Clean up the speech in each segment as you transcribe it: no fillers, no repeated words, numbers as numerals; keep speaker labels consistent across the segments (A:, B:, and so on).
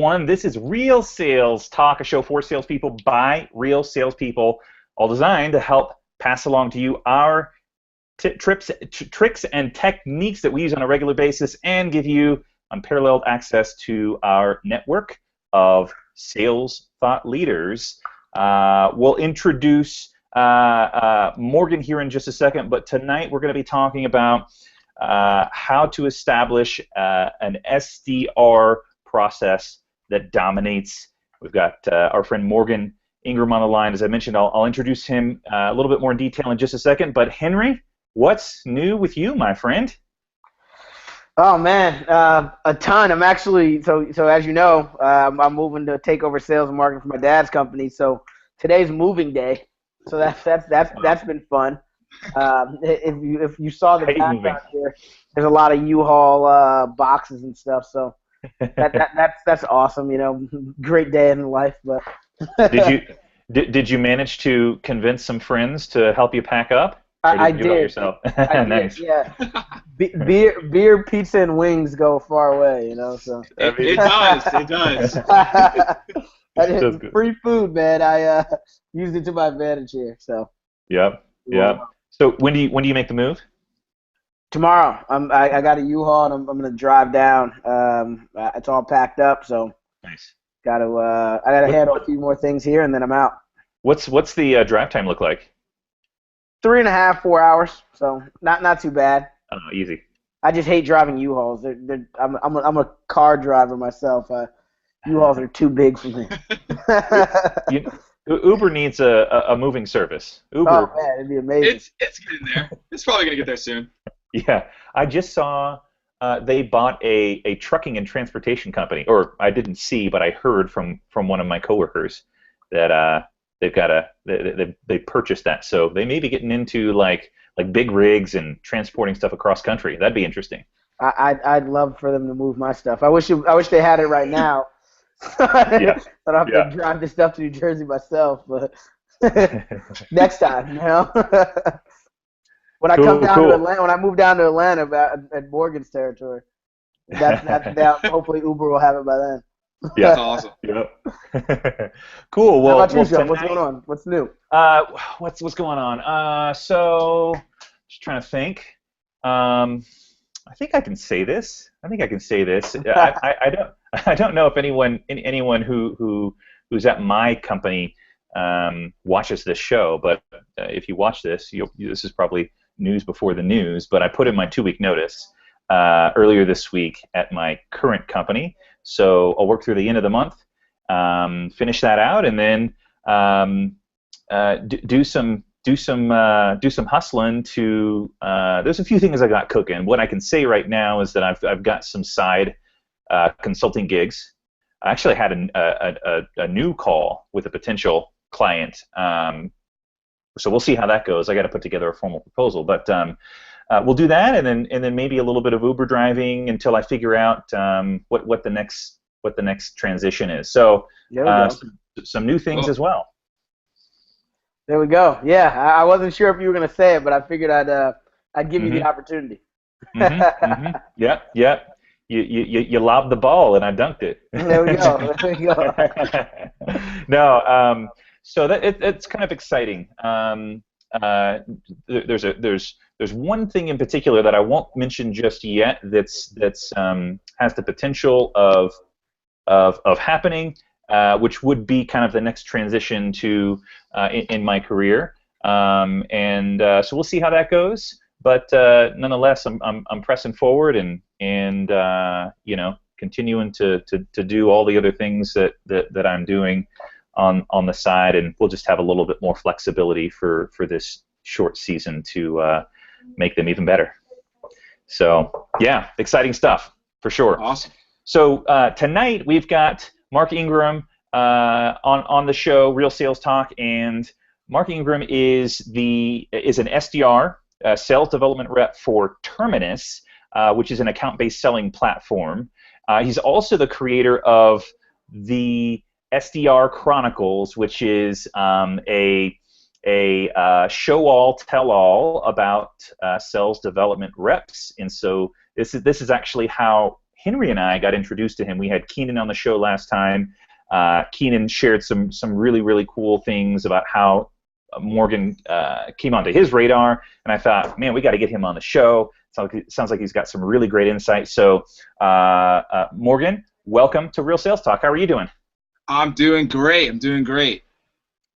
A: everyone. This is Real Sales Talk, a show for salespeople by real salespeople, all designed to help pass along to you our tricks and techniques that we use on a regular basis and give you unparalleled access to our network of sales thought leaders. We'll introduce Morgan here in just a second, but tonight we're going to be talking about how to establish an SDR process that dominates. We've got our friend Morgan Ingram on the line. As I mentioned, I'll introduce him a little bit more in detail in just a second. But Henry, what's new with you, my friend?
B: Oh man, a ton. I'm actually so as you know, I'm moving to take over sales and marketing for my dad's company. So today's moving day. So that's been fun. If you saw the background here, there's a lot of U-Haul boxes and stuff. So that's awesome. You know, great day in life. But
A: did you manage to convince some friends to help you pack up?
B: I did.
A: Yourself?
B: Nice. Yeah. Beer, pizza, and wings go far away. You know. So
C: it does. It does.
B: Free food, man. I used it to my advantage here. So.
A: Yep. So when do you make the move?
B: Tomorrow. I got a U-Haul and I'm gonna drive down. It's all packed up, so
A: nice.
B: I gotta handle a few more things here and then I'm out.
A: What's the drive time look like?
B: 3.5, 4 hours. So not too bad.
A: Oh, easy.
B: I just hate driving U-Hauls. I'm a car driver myself. U-Hauls are too big for me.
A: Uber needs a moving service. Uber.
B: Oh man, it'd be amazing.
C: It's getting there. It's probably gonna get there soon.
A: Yeah, I just saw they bought a trucking and transportation company, or I didn't see, but I heard from one of my coworkers that they purchased that. So they may be getting into like big rigs and transporting stuff across country. That'd be interesting.
B: I'd love for them to move my stuff. I wish they had it right now.
A: Yeah.
B: I don't have to drive this stuff to New Jersey myself, but next time, you know. When I come down to Atlanta, when I move down to Atlanta at Morgan's territory, that's hopefully Uber will have it by then.
A: Yeah,
C: that's awesome.
A: Yep. Cool. Well,
B: how about you, Sean? What's going on? What's new?
A: What's going on? So just trying to think. I think I can say this. I don't know if anyone who's at my company watches this show, but if you watch this, this is probably news before the news. But I put in my 2-week notice earlier this week at my current company, so I'll work through the end of the month, finish that out, and then do some hustling to. There's a few things I got cooking. What I can say right now is that I've got some side consulting gigs. I actually had a new call with a potential client. So we'll see how that goes. I got to put together a formal proposal, but we'll do that, and then maybe a little bit of Uber driving until I figure out what the next transition is. So some new things as well.
B: There we go. Yeah, I wasn't sure if you were going to say it, but I figured I'd give you the opportunity.
A: Yeah. You lobbed the ball and I dunked it.
B: There we go.
A: No, so it's kind of exciting. There's one thing in particular that I won't mention just yet that's has the potential of happening. Which would be kind of the next transition to in my career, so we'll see how that goes. But nonetheless, I'm pressing forward and continuing to do all the other things that I'm doing on the side, and we'll just have a little bit more flexibility for this short season to make them even better. So yeah, exciting stuff for sure.
C: Awesome.
A: So tonight we've got Mark Ingram on the show, Real Sales Talk, and Mark Ingram is an SDR, sales development rep for Terminus, which is an account-based selling platform. He's also the creator of the SDR Chronicles, which is a show-all, tell-all about sales development reps, and so this is actually how Henry and I got introduced to him. We had Keenan on the show last time. Keenan shared some really, really cool things about how Morgan came onto his radar, and I thought, man, we got to get him on the show. Sounds like he's got some really great insight. So, Morgan, welcome to Real Sales Talk. How are you doing?
C: I'm doing great. I'm doing great.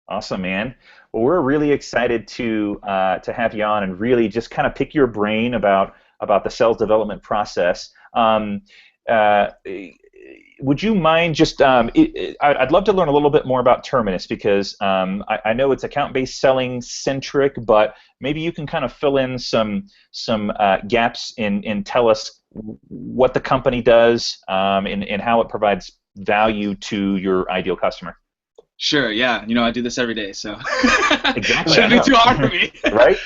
A: Awesome, man. Well, we're really excited to have you on and really just kind of pick your brain about the sales development process. Would you mind just? I'd love to learn a little bit more about Terminus because I know it's account-based selling centric, but maybe you can kind of fill in some gaps and tell us what the company does and how it provides value to your ideal customer.
C: Sure, yeah. I do this every day, so
A: Exactly.
C: shouldn't be too hard for me.
A: Right?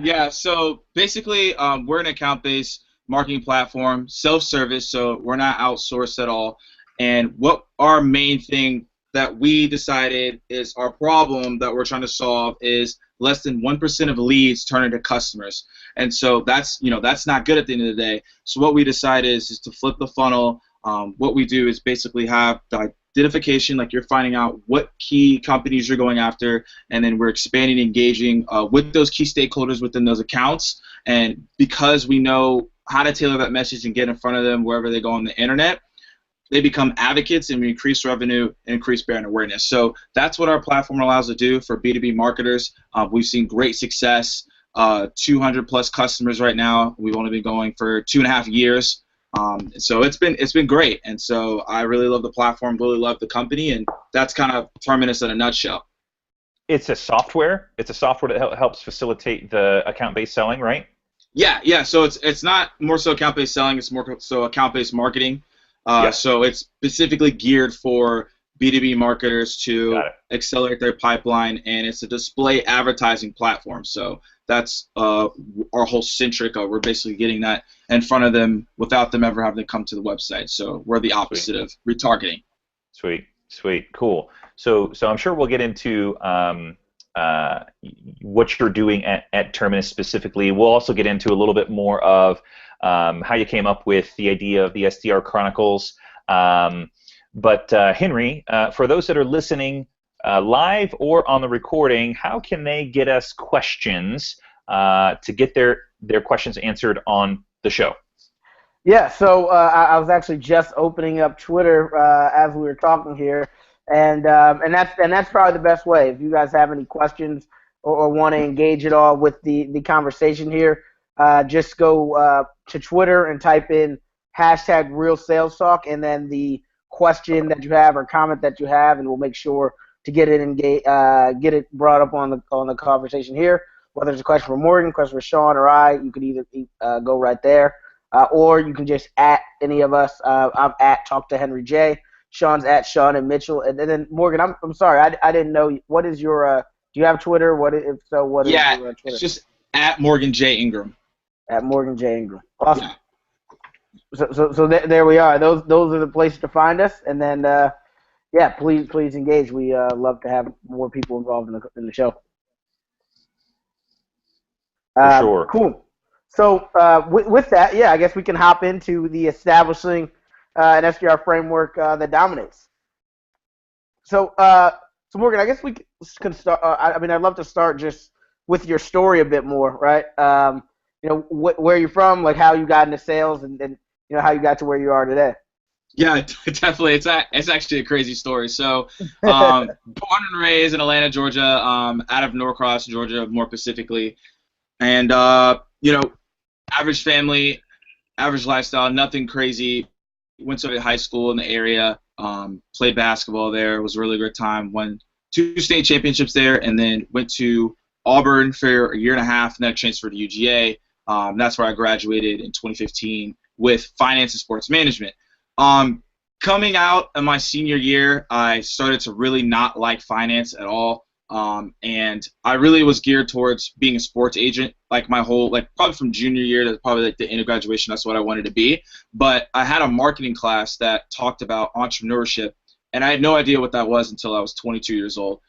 C: Yeah, so basically we're an account-based marketing platform, self-service, so we're not outsourced at all. And what our main thing that we decided is our problem that we're trying to solve is less than 1% of leads turn into customers. And so that's not good at the end of the day. So what we decided is to flip the funnel. What we do is basically have the identification, like you're finding out what key companies you're going after, and then we're expanding, engaging with those key stakeholders within those accounts. And because we know how to tailor that message and get in front of them wherever they go on the internet, they become advocates and we increase revenue and increase brand awareness. So that's what our platform allows us to do for B2B marketers. We've seen great success, 200 plus customers right now. We've only been going for 2.5 years. So it's been great, and so I really love the platform, really love the company, and that's kind of Terminus in a nutshell.
A: It's a software. It's a software that helps facilitate the account-based selling, right?
C: Yeah. So it's not more so account-based selling. It's more so account-based marketing. So it's specifically geared for B2B marketers to accelerate their pipeline, and it's a display advertising platform. So that's our whole centric. We're basically getting that in front of them without them ever having to come to the website. So we're the opposite of retargeting.
A: Sweet, cool. So I'm sure we'll get into what you're doing at Terminus specifically. We'll also get into a little bit more of how you came up with the idea of the SDR Chronicles. But Henry, for those that are listening live or on the recording, how can they get us questions to get their questions answered on the show?
B: Yeah, so I was actually just opening up Twitter as we were talking here, and that's probably the best way. If you guys have any questions or want to engage at all with the conversation here, just go to Twitter and type in hashtag Real Sales Talk, and then the question that you have or comment that you have, and we'll make sure to get it brought up on the conversation here. Whether it's a question for Morgan, question for Sean, or I, you can either go right there, or you can just at any of us. I'm at Talk to Henry J. Sean's at Sean and Mitchell, and then Morgan. I'm sorry, I didn't know. What is your? Do you have Twitter? What is your Twitter?
C: It's just at Morgan J Ingram.
B: At Morgan J Ingram. Awesome.
C: Yeah.
B: So there we are. Those are the places to find us, and then please engage. We love to have more people involved in the show.
A: For sure.
B: Cool. So with that, I guess we can hop into the establishing an SDR framework that dominates. So Morgan, I guess we can start. I'd love to start just with your story a bit more, right? Where you're from, like how you got into sales, and how you got to where you are today.
C: Yeah, definitely. It's actually a crazy story. So, born and raised in Atlanta, Georgia, out of Norcross, Georgia, more specifically, and average family, average lifestyle, nothing crazy. Went to high school in the area, played basketball there. It was a really great time. Won 2 state championships there, and then went to Auburn for a year and a half, and then transferred to UGA. That's where I graduated in 2015 with finance and sports management. Coming out of my senior year, I started to really not like finance at all, and I really was geared towards being a sports agent. Like my whole, probably from junior year to probably the end of graduation, that's what I wanted to be. But I had a marketing class that talked about entrepreneurship, and I had no idea what that was until I was 22 years old.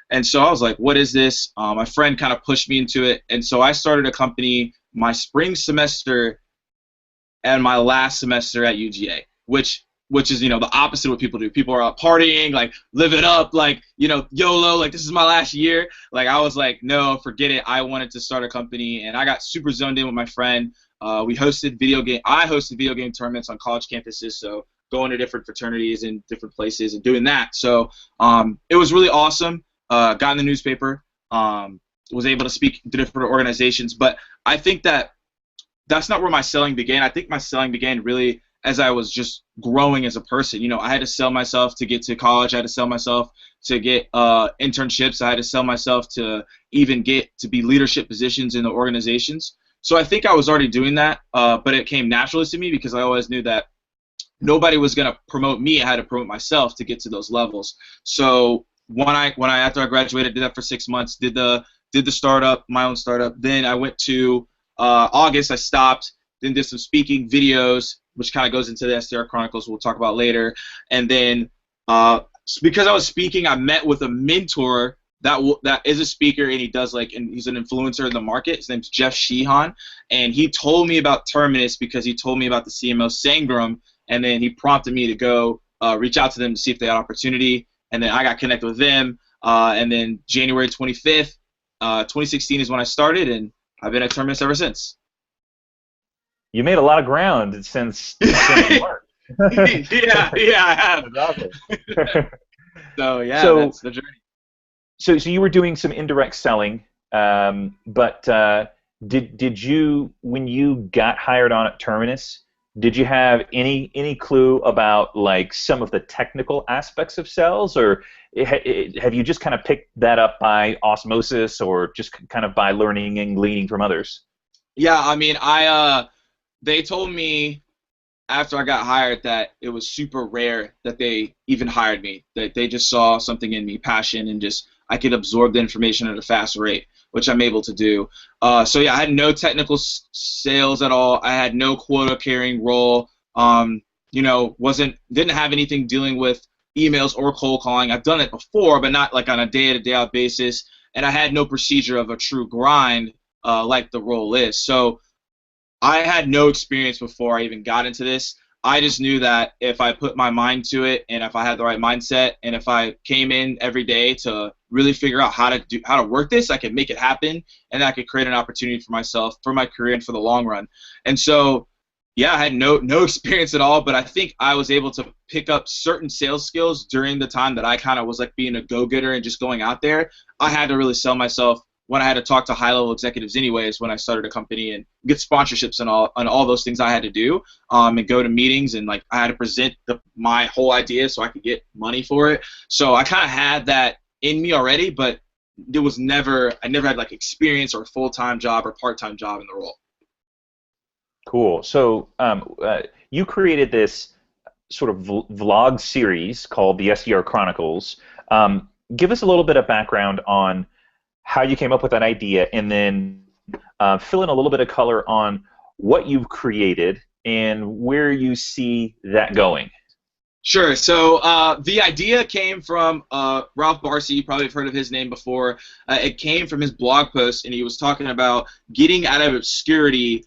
C: And so I was like, what is this? My friend kind of pushed me into it, and so I started a company my spring semester and my last semester at UGA, which is, you know, the opposite of what people do. People are out partying, like, live it up, like, you know, YOLO, like, this is my last year. Like, I was like, no, forget it. I wanted to start a company, and I got super zoned in with my friend. I hosted video game tournaments on college campuses, so going to different fraternities and different places and doing that. So it was really awesome. Got in the newspaper, was able to speak to different organizations, but I think that's not where my selling began. I think my selling began really as I was just growing as a person. You know, I had to sell myself to get to college. I had to sell myself to get internships. I had to sell myself to even get to be leadership positions in the organizations. So I think I was already doing that, but it came naturally to me because I always knew that nobody was going to promote me. I had to promote myself to get to those levels. So after I graduated, did that for 6 months, did the startup, my own startup. Then I went to August, I stopped, then did some speaking videos, which kind of goes into the SDR Chronicles we'll talk about later. And then because I was speaking, I met with a mentor that is a speaker, and he's an influencer in the market. His name's Jeff Sheehan, and he told me about Terminus because he told me about the CMO Sangram, and then he prompted me to go reach out to them to see if they had opportunity, and then I got connected with them, and then January 25th, 2016 is when I started, and I've been at Terminus ever since.
A: You made a lot of ground since March.
C: yeah, I have.
A: That's awesome.
C: So that's the journey.
A: So you were doing some indirect selling, but did you, when you got hired on at Terminus, did you have any clue about like some of the technical aspects of sales, or have you just kind of picked that up by osmosis, or just kind of by learning and gleaning from others?
C: Yeah, I mean, they told me after I got hired that it was super rare that they even hired me, that they just saw something in me, passion, and just I could absorb the information at a fast rate, which I'm able to do. So yeah, I had no technical sales at all. I had no quota carrying role. You know, didn't have anything dealing with emails or cold calling. I've done it before, but not like on a day-to-day out basis. And I had no procedure of a true grind like the role is. So I had no experience before I even got into this. I just knew that if I put my mind to it, and if I had the right mindset, and if I came in every day to really figure out how to work this, I could make it happen, and I could create an opportunity for myself, for my career, and for the long run. And so, yeah, I had no experience at all, but I think I was able to pick up certain sales skills during the time that I kind of was like being a go-getter and just going out there. I had to really sell myself when I had to talk to high-level executives anyways when I started a company and get sponsorships and all those things I had to do, and go to meetings, and like I had to present my whole idea so I could get money for it. So I kind of had that in me already, but I never had like experience or a full-time job or part-time job in the role.
A: Cool. So you created this sort of vlog series called the SDR Chronicles. Give us a little bit of background on how you came up with that idea, and then fill in a little bit of color on what you've created and where you see that going.
C: Sure. So the idea came from Ralph Barcy. You probably have heard of his name before. It came from his blog post, and he was talking about getting out of obscurity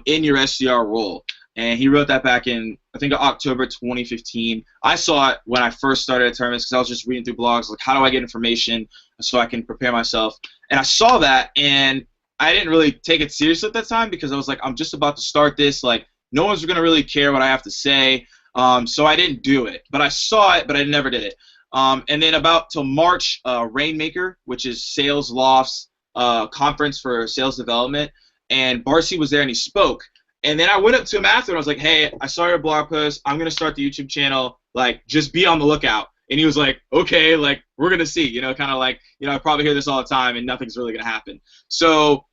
C: in your SDR role. And he wrote that back in, I think, October 2015. I saw it when I first started at Terminus because I was just reading through blogs, like, how do I get information so I can prepare myself? And I saw that, and I didn't really take it seriously at that time because I was like, I'm just about to start this. Like, no one's going to really care what I have to say. So I didn't do it. But I saw it, but I never did it. And then about till March, Rainmaker, which is Sales Loft's conference for sales development, and Barcy was there, and he spoke. And then I went up to him after, and I was like, hey, I saw your blog post. I'm going to start the YouTube channel. Like, just be on the lookout. And he was like, okay, like, we're going to see. You know, kind of like, you know, I probably hear this all the time, and nothing's really going to happen. So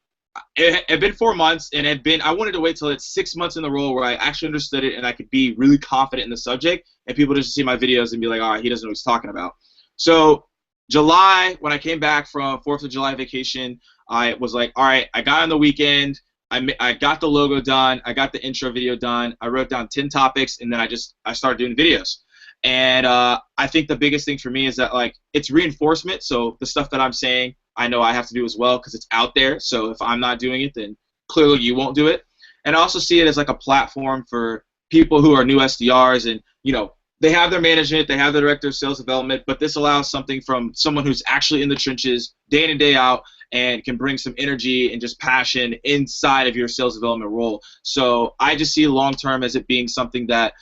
C: it had been 4 months, and I wanted to wait till it's 6 months in the role where I actually understood it and I could be really confident in the subject, and people just see my videos and be like, all right, he doesn't know what he's talking about. So July, when I came back from 4th of July vacation, I was like, all right, I got on the weekend. I got the logo done. I got the intro video done. I wrote down 10 topics, and then I started doing videos. And I think the biggest thing for me is that, like, it's reinforcement. So the stuff that I'm saying, I know I have to do as well because it's out there. So if I'm not doing it, then clearly you won't do it. and I also see it as like a platform for people who are new SDRs, and they have their management, they have their director of sales development, but this allows something from someone who's actually in the trenches day in and day out and can bring some energy and just passion inside of your sales development role. So I just see long term as it being something that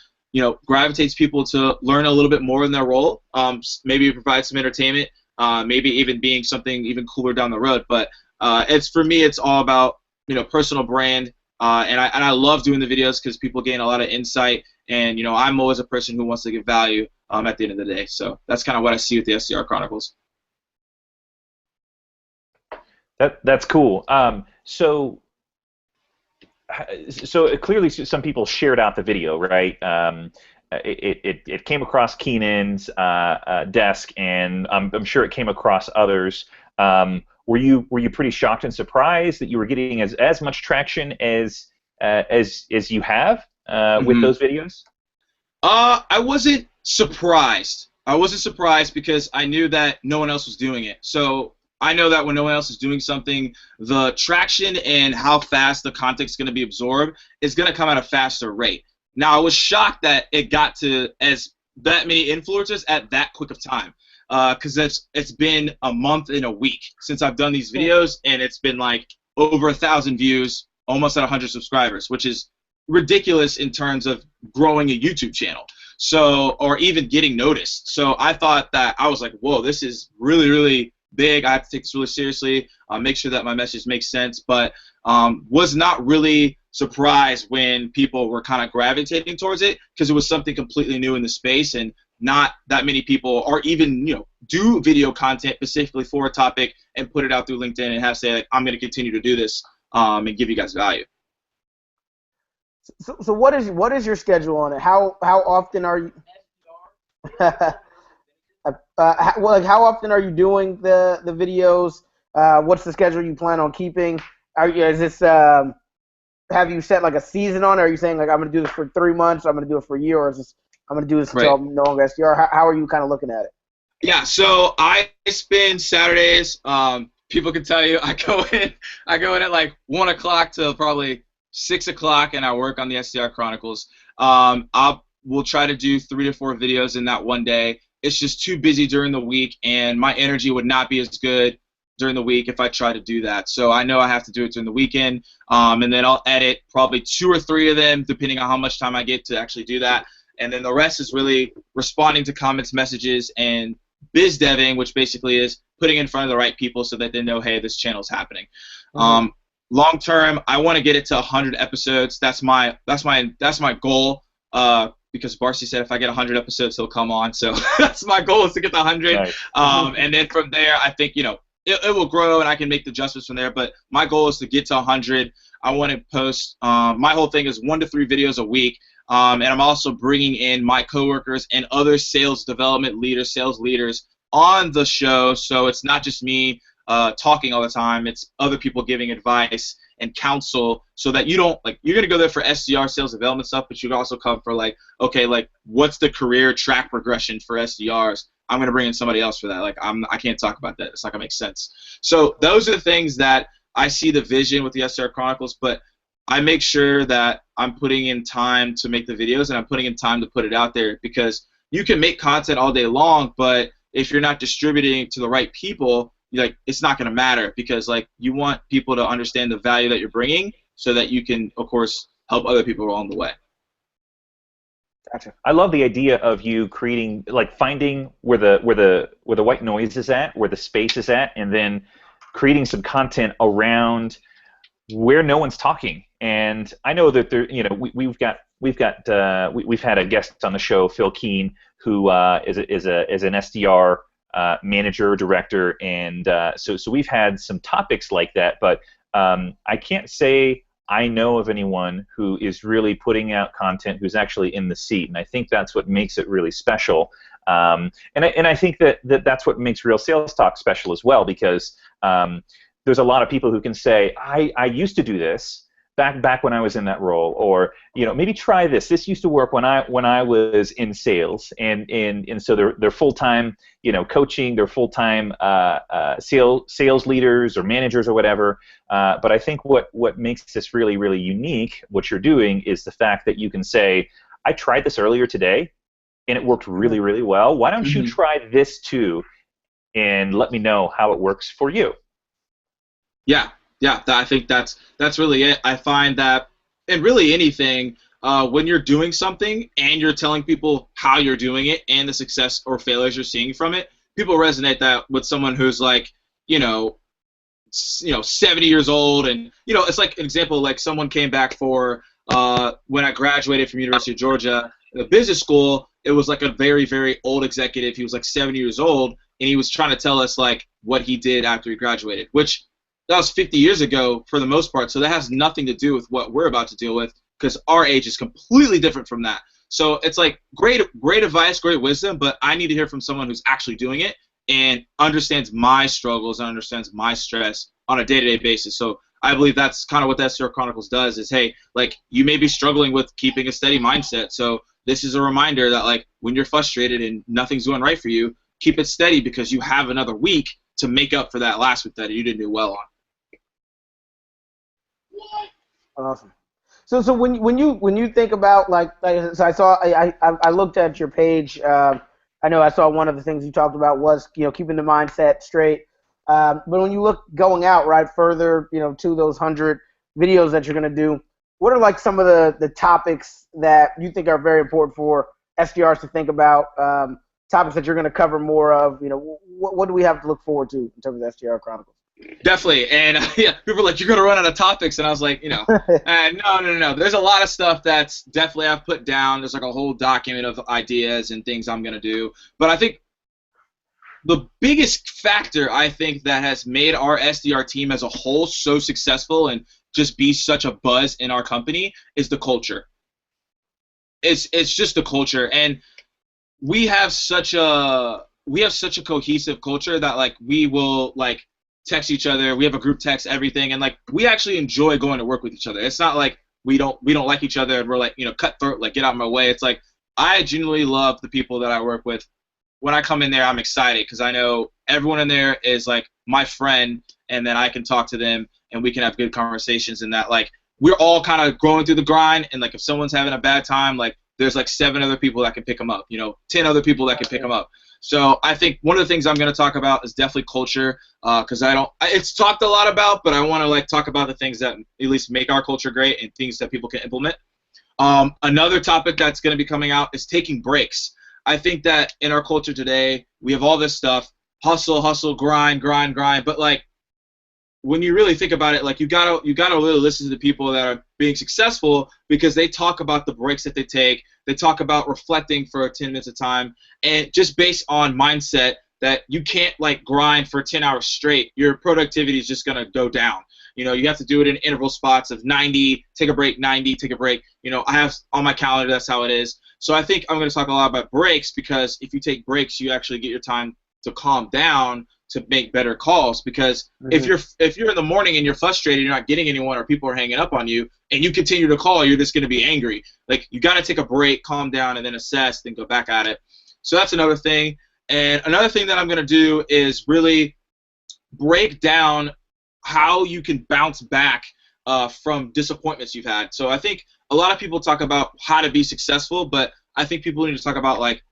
C: gravitates people to learn a little bit more in their role. Maybe provide some entertainment, maybe even being something even cooler down the road. But for me, it's all about personal brand, and I love doing the videos because people gain a lot of insight, and I'm always a person who wants to give value at the end of the day. So that's kind of what I see with the SDR Chronicles.
A: That's cool. So clearly some people shared out the video, right? It came across Keenan's desk, and I'm sure it came across others. Were you pretty shocked and surprised that you were getting as much traction as you have with those videos?
C: I wasn't surprised. I wasn't surprised because I knew that no one else was doing it. So I know that when no one else is doing something, the traction and how fast the content's going to be absorbed is going to come at a faster rate. Now, I was shocked that it got to that many influencers at that quick of time, because it's been a month and a week since I've done these videos, and it's been like over 1,000 views, almost at 100 subscribers, which is ridiculous in terms of growing a YouTube channel. So, or even getting noticed. So I thought that, I was like, whoa, this is really, really big. I have to take this really seriously, make sure that my message makes sense, but was not really surprised when people were kind of gravitating towards it, because it was something completely new in the space, and not that many people or even do video content specifically for a topic and put it out through LinkedIn and have say, like, I'm going to continue to do this and give you guys value.
B: So what is your schedule on it? How often are you? How often are you doing the videos? What's the schedule you plan on keeping? Is this have you set like a season on it? Are you saying like I'm going to do this for 3 months, I'm going to do it for a year, or is this I'm going to do this until I'm no longer SDR? How are you kind of looking at it?
C: Yeah, so I spend Saturdays. People can tell you I go in at like 1 o'clock to probably 6 o'clock, and I work on the SDR Chronicles. We'll try to do 3 to 4 videos in that one day. It's just too busy during the week, and my energy would not be as good during the week if I try to do that. So I know I have to do it during the weekend, and then I'll edit probably 2 or 3 of them, depending on how much time I get to actually do that. And then the rest is really responding to comments, messages, and biz deving, which basically is putting in front of the right people so that they know, hey, this channel is happening. Long term, I want to get it to 100 episodes. That's my goal. Because Barcy said if I get 100 episodes, he'll come on. So that's my goal, is to get the 100. Nice. And then from there, I think it will grow, and I can make the adjustments from there. But my goal is to get to 100. I want to post. My whole thing is 1 to 3 videos a week. And I'm also bringing in my coworkers and other sales development leaders, sales leaders on the show. So it's not just me talking all the time. It's other people giving advice and counsel, so that you don't, like, you're going to go there for SDR sales development stuff, but you also come for, like, okay, like, what's the career track progression for SDRs? I'm going to bring in somebody else for that. Like, I can't talk about that. It's not going to make sense. So those are the things that I see the vision with the SDR Chronicles, but I make sure that I'm putting in time to make the videos, and I'm putting in time to put it out there, because you can make content all day long, but if you're not distributing it to the right people, like, it's not going to matter, because, like, you want people to understand the value that you're bringing, so that you can, of course, help other people along the way.
A: Gotcha. I love the idea of you creating, like, finding where the white noise is at, where the space is at, and then creating some content around where no one's talking. And I know that there, we've had a guest on the show, Phil Keen, who is an SDR manager, director, and so we've had some topics like that, but I can't say I know of anyone who is really putting out content who's actually in the seat, and I think that's what makes it really special. And I think that's what makes Real Sales Talk special as well, because there's a lot of people who can say, I used to do this back when I was in that role, or maybe try this. This used to work when I was in sales, and so they're full time coaching, they're full time sales leaders or managers or whatever. But I think what makes this really, really unique, what you're doing, is the fact that you can say, I tried this earlier today, and it worked really, really well. Why don't you try this too, and let me know how it works for you?
C: Yeah, I think that's really it. I find that in really anything, when you're doing something and you're telling people how you're doing it and the success or failures you're seeing from it, people resonate that with someone who's like, 70 years old, and it's like an example, like someone came back for when I graduated from University of Georgia, the business school. It was like a very, very old executive. He was like 70 years old, and he was trying to tell us like what he did after he graduated, which that was 50 years ago for the most part. So that has nothing to do with what we're about to deal with, because our age is completely different from that. So it's like great advice, great wisdom, but I need to hear from someone who's actually doing it and understands my struggles and understands my stress on a day-to-day basis. So I believe that's kind of what the SDR Chronicles does is, hey, like you may be struggling with keeping a steady mindset. So this is a reminder that like when you're frustrated and nothing's going right for you, keep it steady, because you have another week to make up for that last week that you didn't do well on.
B: Awesome. So when you think about so I looked at your page. I know I saw one of the things you talked about was keeping the mindset straight. But when you look going out right further to those 100 videos that you're going to do, what are like some of the topics that you think are very important for SDRs to think about? Topics that you're going to cover more of. What do we have to look forward to in terms of SDR Chronicles?
C: Definitely, and yeah, people are like, you're gonna run out of topics, and I was like, no. There's a lot of stuff that's definitely I've put down. There's like a whole document of ideas and things I'm gonna do. But I think the biggest factor I think that has made our SDR team as a whole so successful and just be such a buzz in our company is the culture. It's just the culture, and we have such a cohesive culture that like we will like text each other. We have a group text, everything, and like we actually enjoy going to work with each other. It's not like we don't like each other and we're like cutthroat, like get out of my way. It's like I genuinely love the people that I work with. When I come in there, I'm excited because I know everyone in there is like my friend, and then I can talk to them and we can have good conversations, and that like we're all kind of growing through the grind, and like if someone's having a bad time, like there's like 7 other people that can pick them up, 10 other people that can pick them up. So I think one of the things I'm going to talk about is definitely culture, because it's talked a lot about, but I want to like talk about the things that at least make our culture great and things that people can implement. Another topic that's going to be coming out is taking breaks. I think that in our culture today, we have all this stuff, hustle, grind, but like when you really think about it, like you gotta really listen to the people that are being successful, because they talk about the breaks that they take. They talk about reflecting for 10 minutes of time, and just based on mindset that you can't like grind for 10 hours straight. Your productivity is just gonna go down. You have to do it in interval spots of 90, take a break, 90, take a break. I have on my calendar, that's how it is. So I think I'm going to talk a lot about breaks, because if you take breaks, you actually get your time to calm down to make better calls. Because if you're in the morning and you're frustrated, you're not getting anyone, or people are hanging up on you, and you continue to call, you're just going to be angry. Like you got to take a break, calm down, and then assess, then go back at it. So that's another thing. And another thing that I'm going to do is really break down how you can bounce back from disappointments you've had. So I think a lot of people talk about how to be successful, but I think people need to talk about like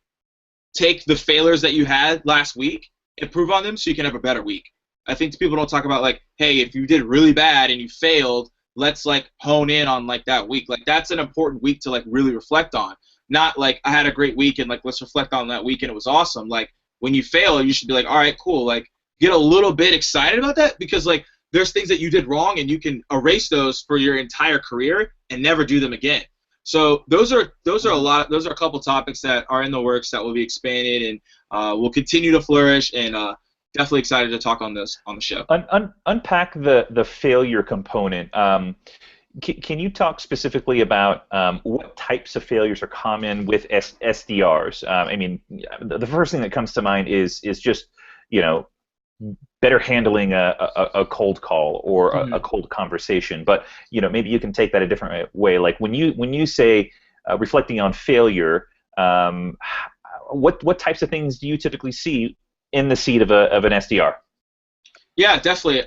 C: take the failures that you had last week, improve on them so you can have a better week. I think people don't talk about like, hey, if you did really bad and you failed, let's like hone in on like that week. Like that's an important week to like really reflect on. Not like I had a great week and like let's reflect on that week and it was awesome. Like when you fail, you should be like, all right, cool. Like get a little bit excited about that, because like there's things that you did wrong and you can erase those for your entire career and never do them again. So those are a couple topics that are in the works that will be expanded and will continue to flourish, and definitely excited to talk on those on the show.
A: Unpack the failure component. Can you talk specifically about what types of failures are common with SDRs? I mean, the first thing that comes to mind is just better handling a cold call or a
C: Mhm.
A: cold conversation. But maybe you can take that a different way. Like when you say reflecting on failure, what types of things do you typically see in the seat of an SDR?
C: Yeah, definitely.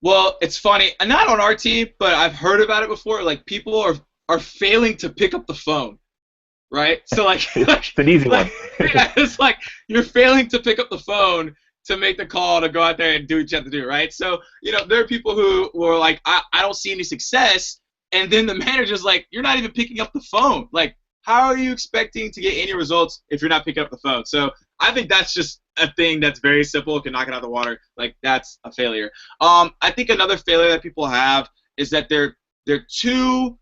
C: Well, it's funny, and not on our team, but I've heard about it before. Like people are failing to pick up the phone, right? So like,
A: It's an easy one.
C: yeah, it's like you're failing to pick up the phone to make the call to go out there and do what you have to do, right? So there are people who are like, I don't see any success, and then the manager's like, you're not even picking up the phone. Like, how are you expecting to get any results if you're not picking up the phone? So I think that's just a thing that's very simple, can knock it out of the water. Like that's a failure. I think another failure that people have is that they're too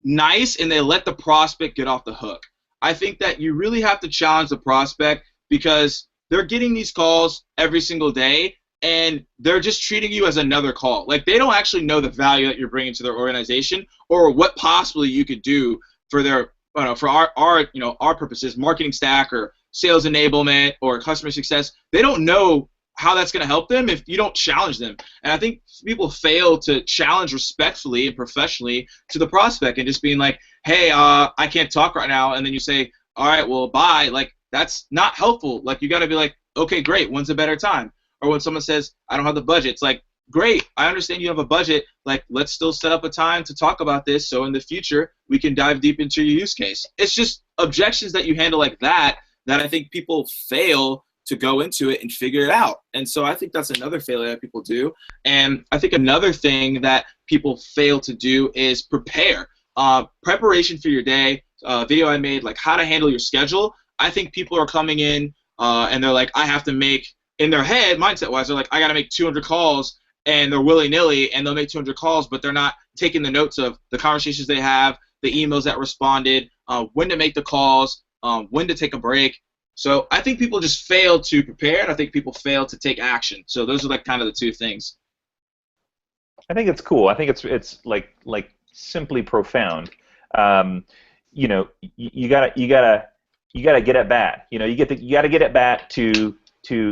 C: nice and they let the prospect get off the hook. I think that you really have to challenge the prospect because they're getting these calls every single day and they're just treating you as another call. Like they don't actually know the value that you're bringing to their organization or what possibly you could do for their for our purposes, marketing stack or sales enablement or customer success. They don't know how that's going to help them if you don't challenge them. And I think people fail to challenge respectfully and professionally to the prospect and just being like, hey, I can't talk right now. And then you say, all right, well, bye. Like, that's not helpful. Like, you got to be like, okay, great. When's a better time? Or when someone says, I don't have the budget, it's like, great. I understand you have a budget. Like, let's still set up a time to talk about this so in the future we can dive deep into your use case. It's just objections that you handle like that I think people fail to go into it and figure it out. And so I think that's another failure that people do. And I think another thing that people fail to do is prepare. Preparation for your day, video I made, like how to handle your schedule. I think people are coming in and they're like, I have to make, in their head, mindset-wise, they're like, I got to make 200 calls, and they're willy-nilly, and they'll make 200 calls, but they're not taking the notes of the conversations they have, the emails that responded, when to make the calls, when to take a break. So I think people just fail to prepare, and I think people fail to take action. So those are like kind of the two things.
A: I think it's cool. I think it's like simply profound. You gotta get at bat. You gotta get at bat to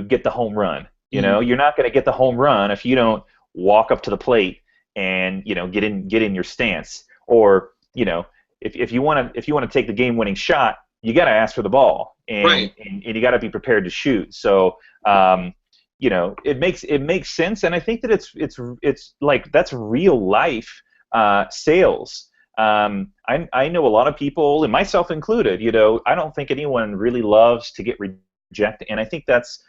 A: get the home run. You're not gonna get the home run if you don't walk up to the plate and get in your stance. Or if you want to take the game-winning shot, you got to ask for the ball, and,
C: Right.
A: and you got to be prepared to shoot. So, it makes sense, and I think that it's like that's real life sales. I know a lot of people, and myself included. I don't think anyone really loves to get rejected, and I think that's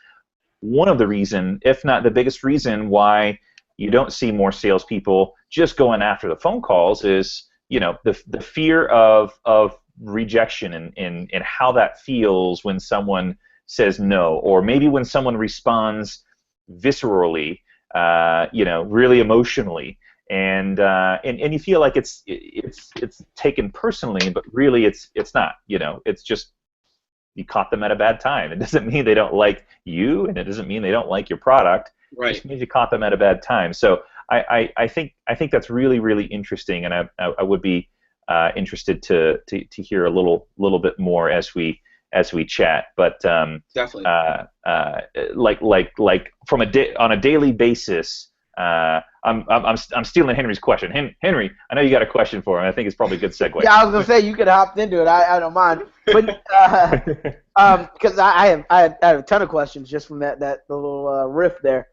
A: one of the reason, if not the biggest reason, why you don't see more salespeople just going after the phone calls is the fear of rejection and how that feels when someone says no, or maybe when someone responds viscerally, really emotionally, and you feel like it's taken personally, but really it's not. It's just you caught them at a bad time. It doesn't mean they don't like you, and it doesn't mean they don't like your product.
C: Right.
A: It just means you caught them at a bad time. So I think that's really, really interesting, and I would be interested to hear a little bit more as we chat. But
C: Definitely.
A: like from on a daily basis. I'm stealing Henry's question. Henry, I know you got a question for him. I think it's probably a good segue.
B: Yeah, I was gonna say you could have hopped into it. I don't mind, but because I had a ton of questions just from that little riff there.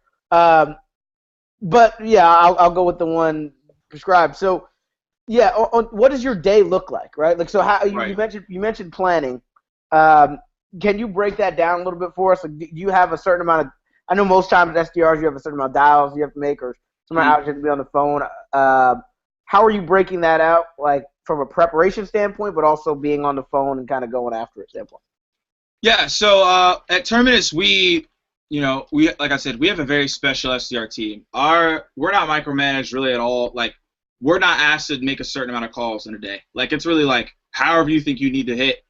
B: But yeah, I'll go with the one prescribed. So yeah, what does your day look like, right? Like, so how
C: Right.
B: you mentioned planning. Can you break that down a little bit for us? Like, do you have a certain amount of? I know most times at SDRs you have a certain amount of dials you have to make, or some hours you have to be on the phone. How are you breaking that out, like from a preparation standpoint, but also being on the phone and kind of going after it standpoint?
C: Yeah. So at Terminus, we like I said, we have a very special SDR team. We're not micromanaged really at all. Like, we're not asked to make a certain amount of calls in a day. Like, it's really like however you think you need to hit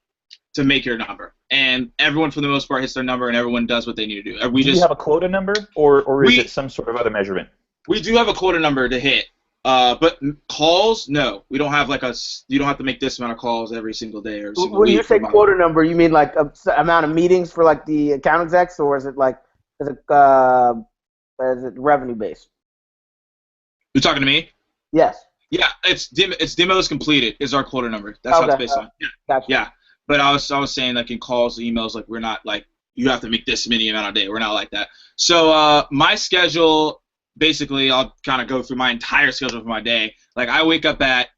C: to make your number. And everyone, for the most part, hits their number, and everyone does what they need to do.
A: Do you have a quota number, or is it some sort of other measurement?
C: We do have a quota number to hit, but calls, no. We don't have you don't have to make this amount of calls every single day or single
B: When
C: week.
B: you say quota number, you mean like a amount of meetings for like the account execs, or is it like as a revenue base?
C: You're talking to me?
B: Yes.
C: Yeah, it's demos completed is our quota number. That's how it's based on. Yeah.
B: Gotcha.
C: Yeah. But I was saying, like, in calls, emails, like, we're not like you have to make this many amount a day. We're not like that. So my schedule, basically, I'll kind of go through my entire schedule for my day. Like, I wake up at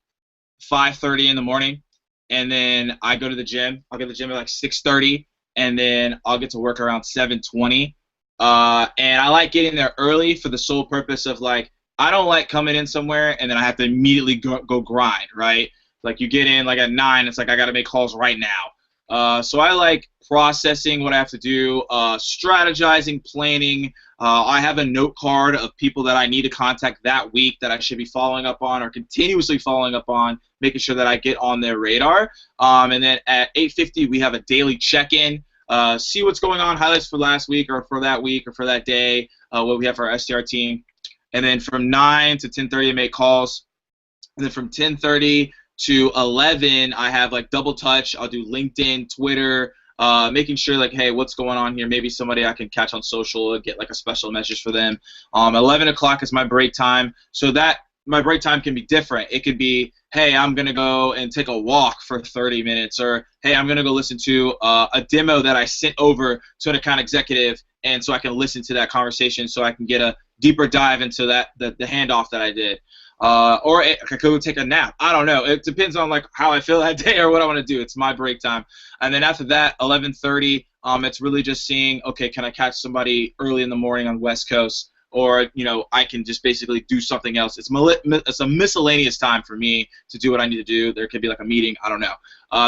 C: 5:30 in the morning, and then I go to the gym. I'll get to the gym at like 6:30, and then I'll get to work around 7:20. And I like getting there early for the sole purpose of, like, I don't like coming in somewhere and then I have to immediately go grind, right? Like, you get in like at 9, it's like I got to make calls right now. So I like processing what I have to do, strategizing, planning. I have a note card of people that I need to contact that week that I should be following up on or continuously following up on, making sure that I get on their radar. And then at 8:50, we have a daily check-in. See what's going on, highlights for last week or for that day, what we have for our SDR team. And then from 9 to 10:30, I make calls. And then from 10:30 to 11, I have like double touch. I'll do LinkedIn, Twitter, making sure like, hey, what's going on here? Maybe somebody I can catch on social and get like a special message for them. 11 o'clock is my break time. So that my break time can be different. It could be, hey, I'm going to go and take a walk for 30 minutes, or hey, I'm going to go listen to a demo that I sent over to an account executive, and so I can listen to that conversation so I can get a deeper dive into the handoff that I did. Or I could go take a nap. I don't know. It depends on like how I feel that day or what I want to do. It's my break time. And then after that, 11:30, it's really just seeing, okay, can I catch somebody early in the morning on the West Coast? Or, you know, I can just basically do something else. It's a miscellaneous time for me to do what I need to do. There could be like a meeting. I don't know.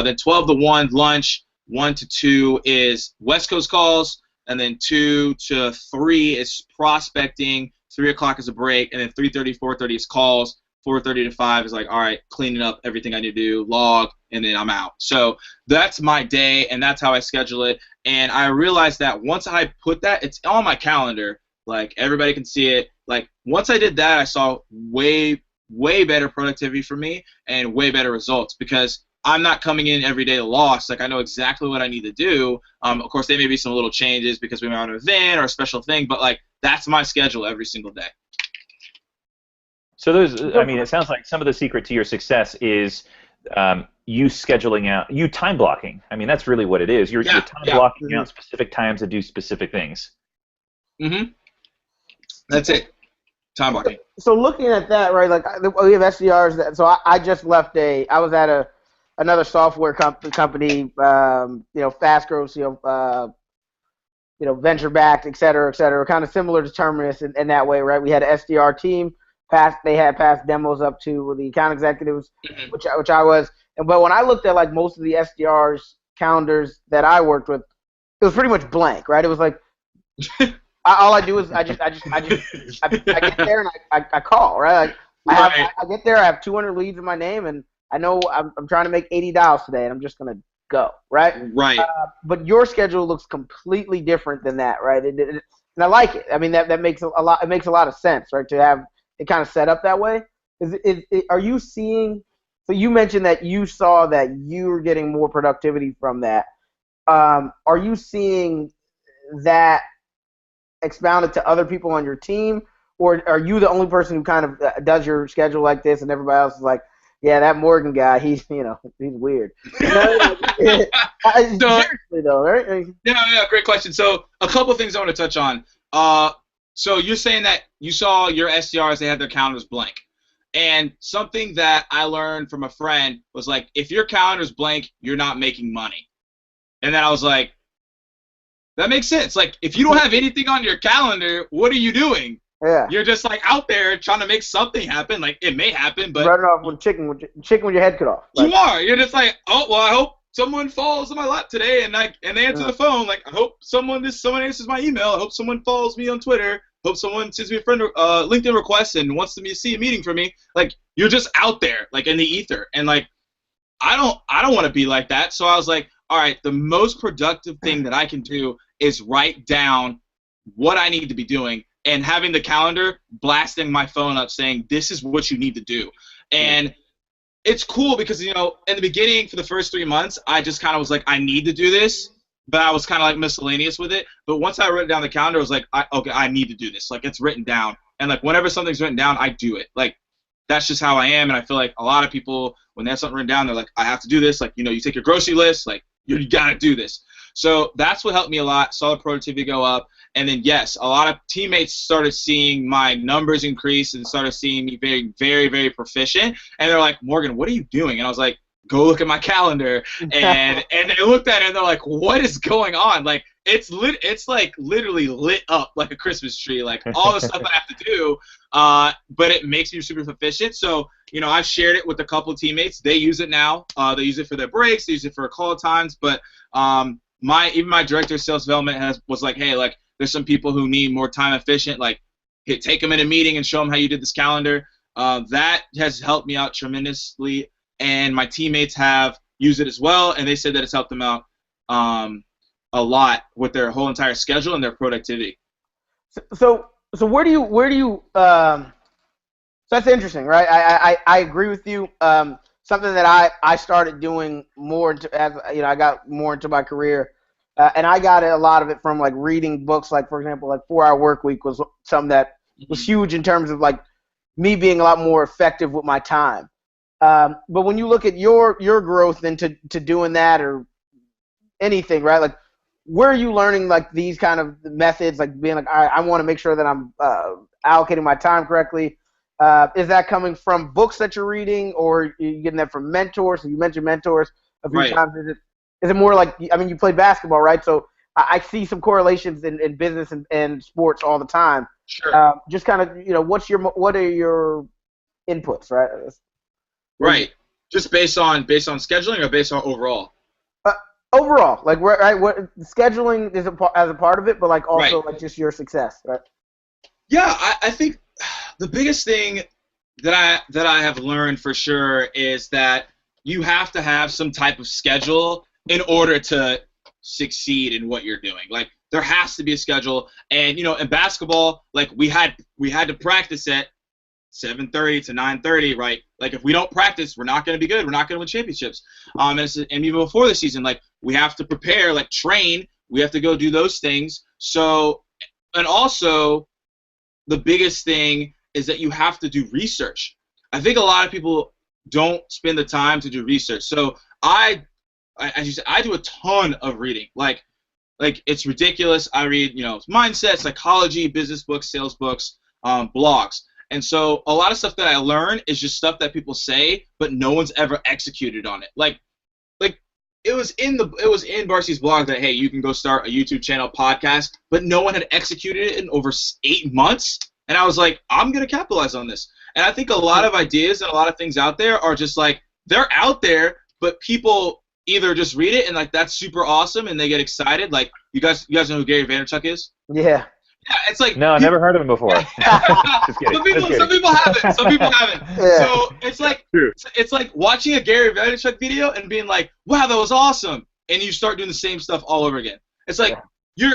C: Then 12 to 1, lunch. 1 to 2 is West Coast calls. And then 2 to 3 is prospecting. 3 o'clock is a break. And then 3:30, 4:30 is calls. 4:30 to 5 is like, all right, cleaning up everything I need to do, log, and then I'm out. So that's my day, and that's how I schedule it. And I realized that once I put that, it's on my calendar. Like, everybody can see it. Like, once I did that, I saw way better productivity for me and way better results, because I'm not coming in every day lost. Like, I know exactly what I need to do. Of course, there may be some little changes because we might have an event or a special thing, but, like, that's my schedule every single day.
A: So I mean, it sounds like some of the secret to your success is you scheduling out, you time blocking. I mean, that's really what it is. You're time blocking out specific times to do specific things.
C: Mm-hmm. That's it. Time blocking.
B: So looking at that, right, like we have SDRs. So I just left I was at another software company, you know, fast growth, you know, venture backed, et cetera, kind of similar to Terminus in that way, right? We had an SDR team. They had passed demos up to the account executives, which I was. But when I looked at like most of the SDRs calendars that I worked with, it was pretty much blank, right? It was like all I do is I get there and I call, right? Like I get there, I have 200 leads in my name, and I know I'm trying to make 80 dials today, and I'm just gonna go, right?
C: Right.
B: But your schedule looks completely different than that, right? And I like it. I mean, that makes a lot. It makes a lot of sense, right? To have it kind of set up that way. Are you seeing? So you mentioned that you saw that you were getting more productivity from that. Are you seeing that expounded to other people on your team, or are you the only person who kind of does your schedule like this, and everybody else is like, yeah, that Morgan guy, he's weird. Seriously though, right?
C: Yeah, great question. So a couple things I want to touch on. So you're saying that you saw your SDRs, they had their calendars blank. And something that I learned from a friend was like, if your calendar's blank, you're not making money. And then I was like, that makes sense. Like, if you don't have anything on your calendar, what are you doing?
B: Yeah.
C: You're just like out there trying to make something happen. Like, it may happen, but
B: running off with chicken with your head cut off.
C: Like, you are. You're just like, oh well, I hope someone falls in my lap today, and they answer the phone. Like, I hope someone answers my email. I hope someone follows me on Twitter. Hope someone sends me a friend LinkedIn request and wants to see a meeting for me. Like, you're just out there, like in the ether, and like, I don't want to be like that. So I was like, all right, the most productive thing that I can do is write down what I need to be doing, and having the calendar blasting my phone up saying, this is what you need to do. And it's cool because, you know, in the beginning for the first 3 months, I just kind of was like, I need to do this. but I was kind of like miscellaneous with it. But once I wrote down the calendar, I was like, okay, I need to do this. Like, it's written down, and like whenever something's written down, I do it. Like, that's just how I am, and I feel like a lot of people, when they have something written down, they're like, I have to do this. Like, you take your grocery list, like you gotta do this. So that's what helped me a lot. Saw the productivity go up, and then yes, a lot of teammates started seeing my numbers increase and started seeing me being very, very proficient. And they're like, Morgan, what are you doing? And I was like, go look at my calendar. And they looked at it and they're like, what is going on? Like, it's like literally lit up like a Christmas tree. Like all the stuff I have to do, but it makes me super proficient. So I've shared it with a couple of teammates. They use it now. They use it for their breaks. They use it for call times. But even my director of sales development was like, hey, like there's some people who need more time efficient. Like, hey, take them in a meeting and show them how you did this calendar. That has helped me out tremendously, and my teammates have used it as well, and they said that it's helped them out a lot with their whole entire schedule and their productivity.
B: So where do you so that's interesting, right? I agree with you. Something that I started doing more as I got more into my career, and I got a lot of it from like reading books. Like for example, like 4 Hour Workweek was something that was huge in terms of like me being a lot more effective with my time. But when you look at your growth into doing that or anything, right? Like, where are you learning like these kind of methods? Like being like, all right, I want to make sure that I'm allocating my time correctly. Is that coming from books that you're reading, or are you getting that from mentors? So you mentioned mentors a few times. Is it more like, I mean, you play basketball, right? So I see some correlations in business and sports all the time.
C: Sure.
B: Just kind of, what are your inputs, right?
C: Right. Just based on scheduling or based on overall?
B: Overall, like what scheduling is as a part of it, but like also like just your success, right?
C: Yeah, I think the biggest thing that I have learned for sure is that you have to have some type of schedule in order to succeed in what you're doing. Like, there has to be a schedule, and in basketball, like we had to practice at 7:30 to 9:30, right? Like, if we don't practice, we're not going to be good. We're not going to win championships. And even before the season, like, we have to prepare, like train. We have to go do those things. So, and also, the biggest thing is that you have to do research. I think a lot of people don't spend the time to do research. So as you said, I do a ton of reading. Like it's ridiculous. I read, mindset, psychology, business books, sales books, blogs. And so a lot of stuff that I learn is just stuff that people say, but no one's ever executed on it. Like it was in Barcy's blog that, hey, you can go start a YouTube channel, podcast, but no one had executed it in over 8 months. And I was like, I'm going to capitalize on this. And I think a lot of ideas and a lot of things out there are just like, they're out there, but people either just read it and like, that's super awesome, and they get excited. Like, you guys know who Gary Vaynerchuk is?
B: Yeah.
C: Yeah, it's like,
A: no, I never heard of him before. Just kidding.
C: Some people haven't. Some people haven't.
B: Yeah.
C: So it's like watching a Gary Vaynerchuk video and being like, wow, that was awesome, and you start doing the same stuff all over again. It's like you're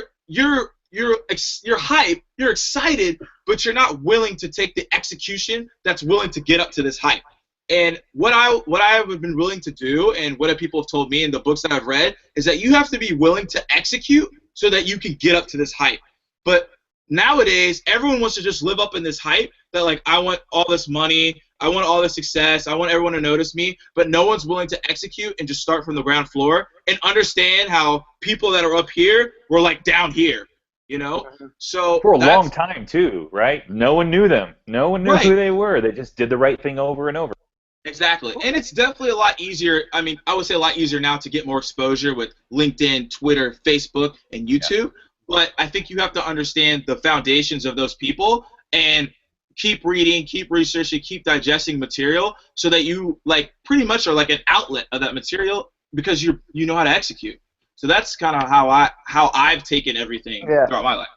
C: hype, you're excited, but you're not willing to take the execution that's willing to get up to this hype. And what I have been willing to do, and what people have told me in the books that I've read, is that you have to be willing to execute so that you can get up to this hype. But nowadays, everyone wants to just live up in this hype that, like, I want all this money, I want all this success, I want everyone to notice me, but no one's willing to execute and just start from the ground floor and understand how people that are up here were, like, down here, So
A: for a long time, too, right? No one knew them. No one knew
C: Right.
A: who they were. They just did the right thing over and over.
C: Exactly. And it's definitely a lot easier. I mean, I would say a lot easier now to get more exposure with LinkedIn, Twitter, Facebook, and YouTube. Yeah. But I think you have to understand the foundations of those people and keep reading, keep researching, keep digesting material so that you, like, pretty much are like an outlet of that material because you know how to execute. So that's kind of how I've taken everything throughout my life.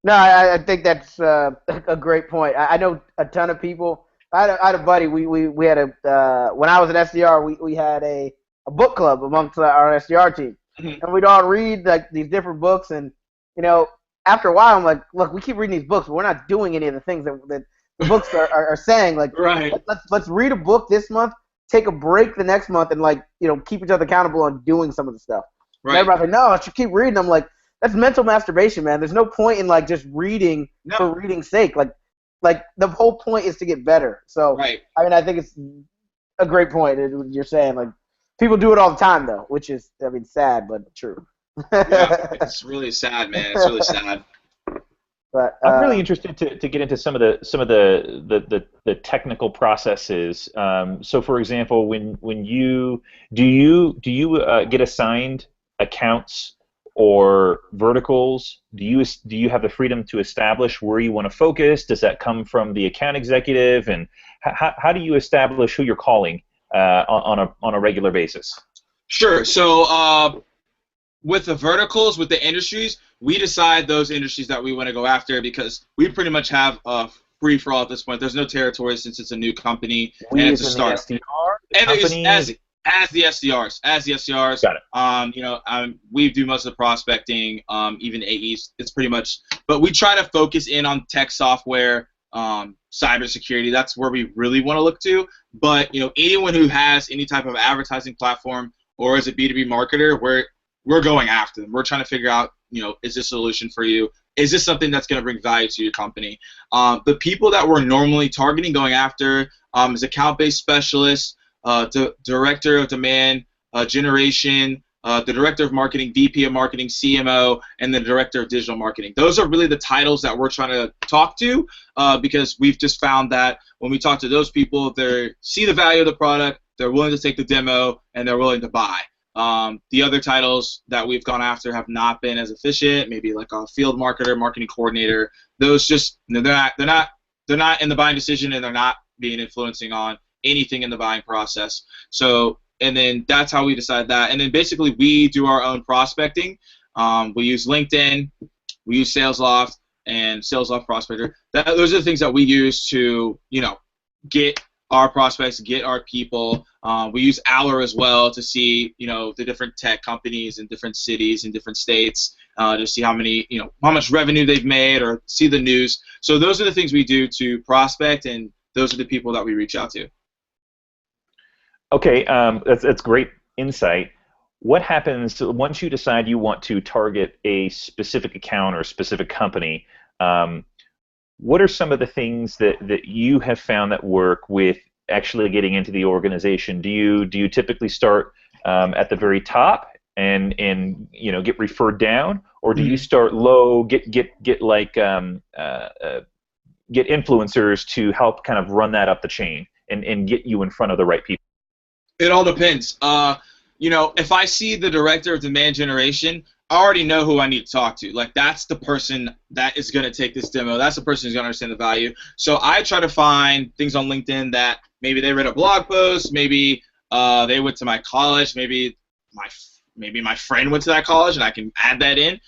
B: No, I think that's a great point. I know a ton of people. I had a buddy. We had when I was at SDR, we had a book club amongst our SDR team, and we'd all read like these different books. And after a while, I'm like, look, we keep reading these books, but we're not doing any of the things that the books are saying. Like, let's read a book this month, take a break the next month, and keep each other accountable on doing some of the stuff. And everybody's like, no, I should keep reading. I'm like, that's mental masturbation, man. There's no point in like just reading for reading's sake. Like the whole point is to get better. So I mean, I think it's a great point. You're saying like people do it all the time though, which is, I mean, sad but true.
C: Yeah, it's really sad, man. It's really sad.
B: But
A: I'm really interested to get into some of the technical processes. So, for example, when you get assigned accounts or verticals? Do you have the freedom to establish where you want to focus? Does that come from the account executive? And how do you establish who you're calling on a regular basis?
C: Sure. So with the verticals, with the industries, we decide those industries that we want to go after because we pretty much have a free for all at this point. There's no territory since it's a new company and it's a startup.
A: The SDR,
C: as the SDRs. Got it. We do most of the prospecting, even AEs. It's pretty much, but we try to focus in on tech software, cybersecurity. That's where we really want to look to. But anyone who has any type of advertising platform or is a B2B marketer, we're going after them. We're trying to figure out, is this a solution for you? Is this something that's going to bring value to your company? The people that we're normally targeting, going after, is account-based specialists, director of demand generation, the director of marketing, VP of marketing, CMO, and the director of digital marketing. Those are really the titles that we're trying to talk to because we've just found that when we talk to those people, they see the value of the product, they're willing to take the demo, and they're willing to buy. The other titles that we've gone after have not been as efficient. Maybe like a field marketer, marketing coordinator. Those just they're not in the buying decision, and they're not being influencing on anything in the buying process. So, and then that's how we decide that. And then basically we do our own prospecting. We use LinkedIn, we use SalesLoft and SalesLoft Prospector. Those are the things that we use to get our prospects, get our people. We use Aller as well to see, the different tech companies in different cities in different states to see how many, how much revenue they've made or see the news. So those are the things we do to prospect, and those are the people that we reach out to.
A: Okay, that's great insight. What happens once you decide you want to target a specific account or a specific company? What are some of the things that you have found that work with actually getting into the organization? Do you typically start at the very top and get referred down, or do you start low, get influencers to help kind of run that up the chain and get you in front of the right people?
C: It all depends. If I see the director of demand generation, I already know who I need to talk to. Like, that's the person that is going to take this demo. That's the person who's going to understand the value. So I try to find things on LinkedIn that maybe they read a blog post, maybe they went to my college, maybe my friend went to that college, and I can add that in.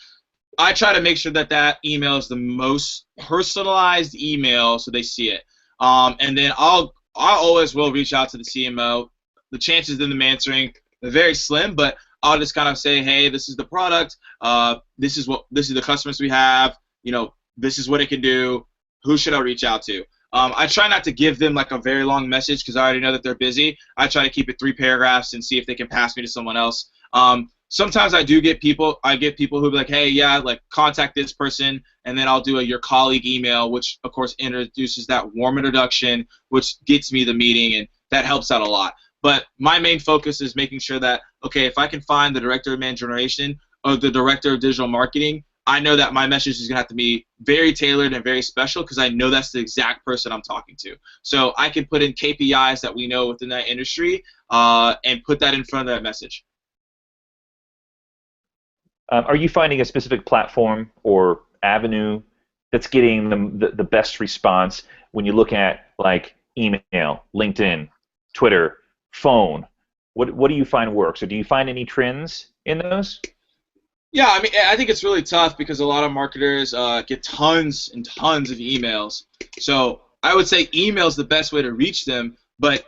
C: I try to make sure that email is the most personalized email so they see it. And then I always will reach out to the CMO. The chances of them answering are very slim, but I'll just kind of say, hey, this is the product. This is the customers we have. This is what it can do. Who should I reach out to? I try not to give them like a very long message because I already know that they're busy. I try to keep it 3 paragraphs and see if they can pass me to someone else. Sometimes I get people who be like, hey, yeah, like contact this person, and then I'll do your colleague email, which of course introduces that warm introduction, which gets me the meeting, and that helps out a lot. But my main focus is making sure that, okay, if I can find the director of demand generation or the director of digital marketing, I know that my message is going to have to be very tailored and very special because I know that's the exact person I'm talking to. So I can put in KPIs that we know within that industry and put that in front of that message.
A: Are you finding a specific platform or avenue that's getting the best response when you look at like email, LinkedIn, Twitter, phone? What do you find works, or do you find any trends in those?
C: Yeah, I mean, I think it's really tough because a lot of marketers get tons and tons of emails. So I would say email is the best way to reach them, but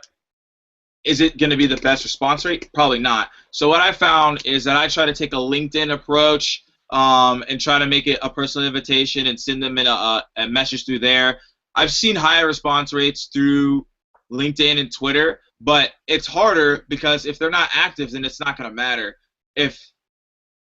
C: is it going to be the best response rate? Probably not. So what I found is that I try to take a LinkedIn approach and try to make it a personal invitation and send them in a message through there. I've seen higher response rates through LinkedIn and Twitter, but it's harder because if they're not active, then it's not going to matter. If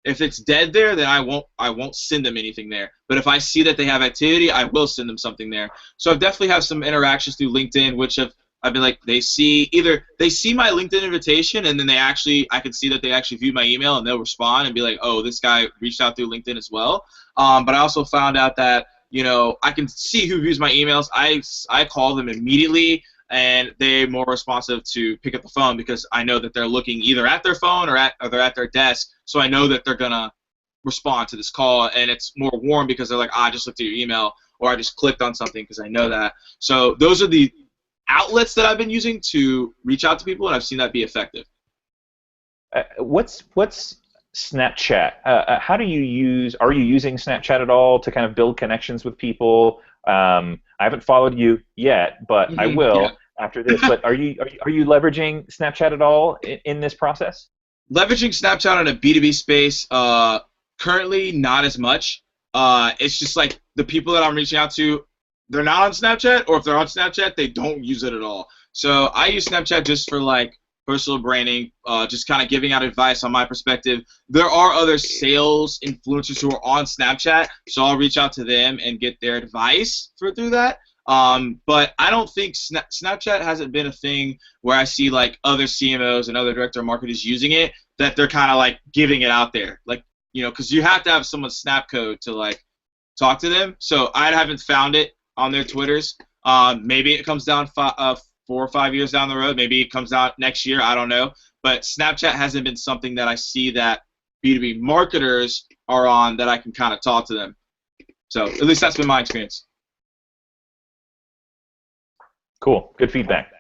C: If it's dead there, then I won't send them anything there. But if I see that they have activity, I will send them something there. So I've definitely have some interactions through LinkedIn, which I've been like, they see my LinkedIn invitation, and then I can see that they actually viewed my email, and they'll respond and be like, oh, this guy reached out through LinkedIn as well. But I also found out that, I can see who views my emails. I call them immediately, and they're more responsive to pick up the phone because I know that they're looking either at their phone or they're at their desk, so I know that they're gonna respond to this call, and it's more warm because they're like, I just looked at your email, or I just clicked on something because I know that. So those are the outlets that I've been using to reach out to people, and I've seen that be effective.
A: What's Snapchat? How do you use? Are you using Snapchat at all to kind of build connections with people? I haven't followed you yet, but I will after this. But are you leveraging Snapchat at all in this process?
C: Leveraging Snapchat in a B2B space, currently not as much. It's just like the people that I'm reaching out to, they're not on Snapchat, or if they're on Snapchat, they don't use it at all. So I use Snapchat just for like personal branding, just kind of giving out advice on my perspective. There are other sales influencers who are on Snapchat, so I'll reach out to them and get their advice through that. But I don't think Snapchat hasn't been a thing where I see like other CMOs and other director of marketers using it, that they're kind of like giving it out there, like, because you have to have someone's snap code to like talk to them. So I haven't found it on their Twitters. Maybe it comes down 4 or 5 years down the road. Maybe it comes out next year. I don't know. But Snapchat hasn't been something that I see that B2B marketers are on that I can kind of talk to them. So at least that's been my experience.
A: Cool. Good feedback.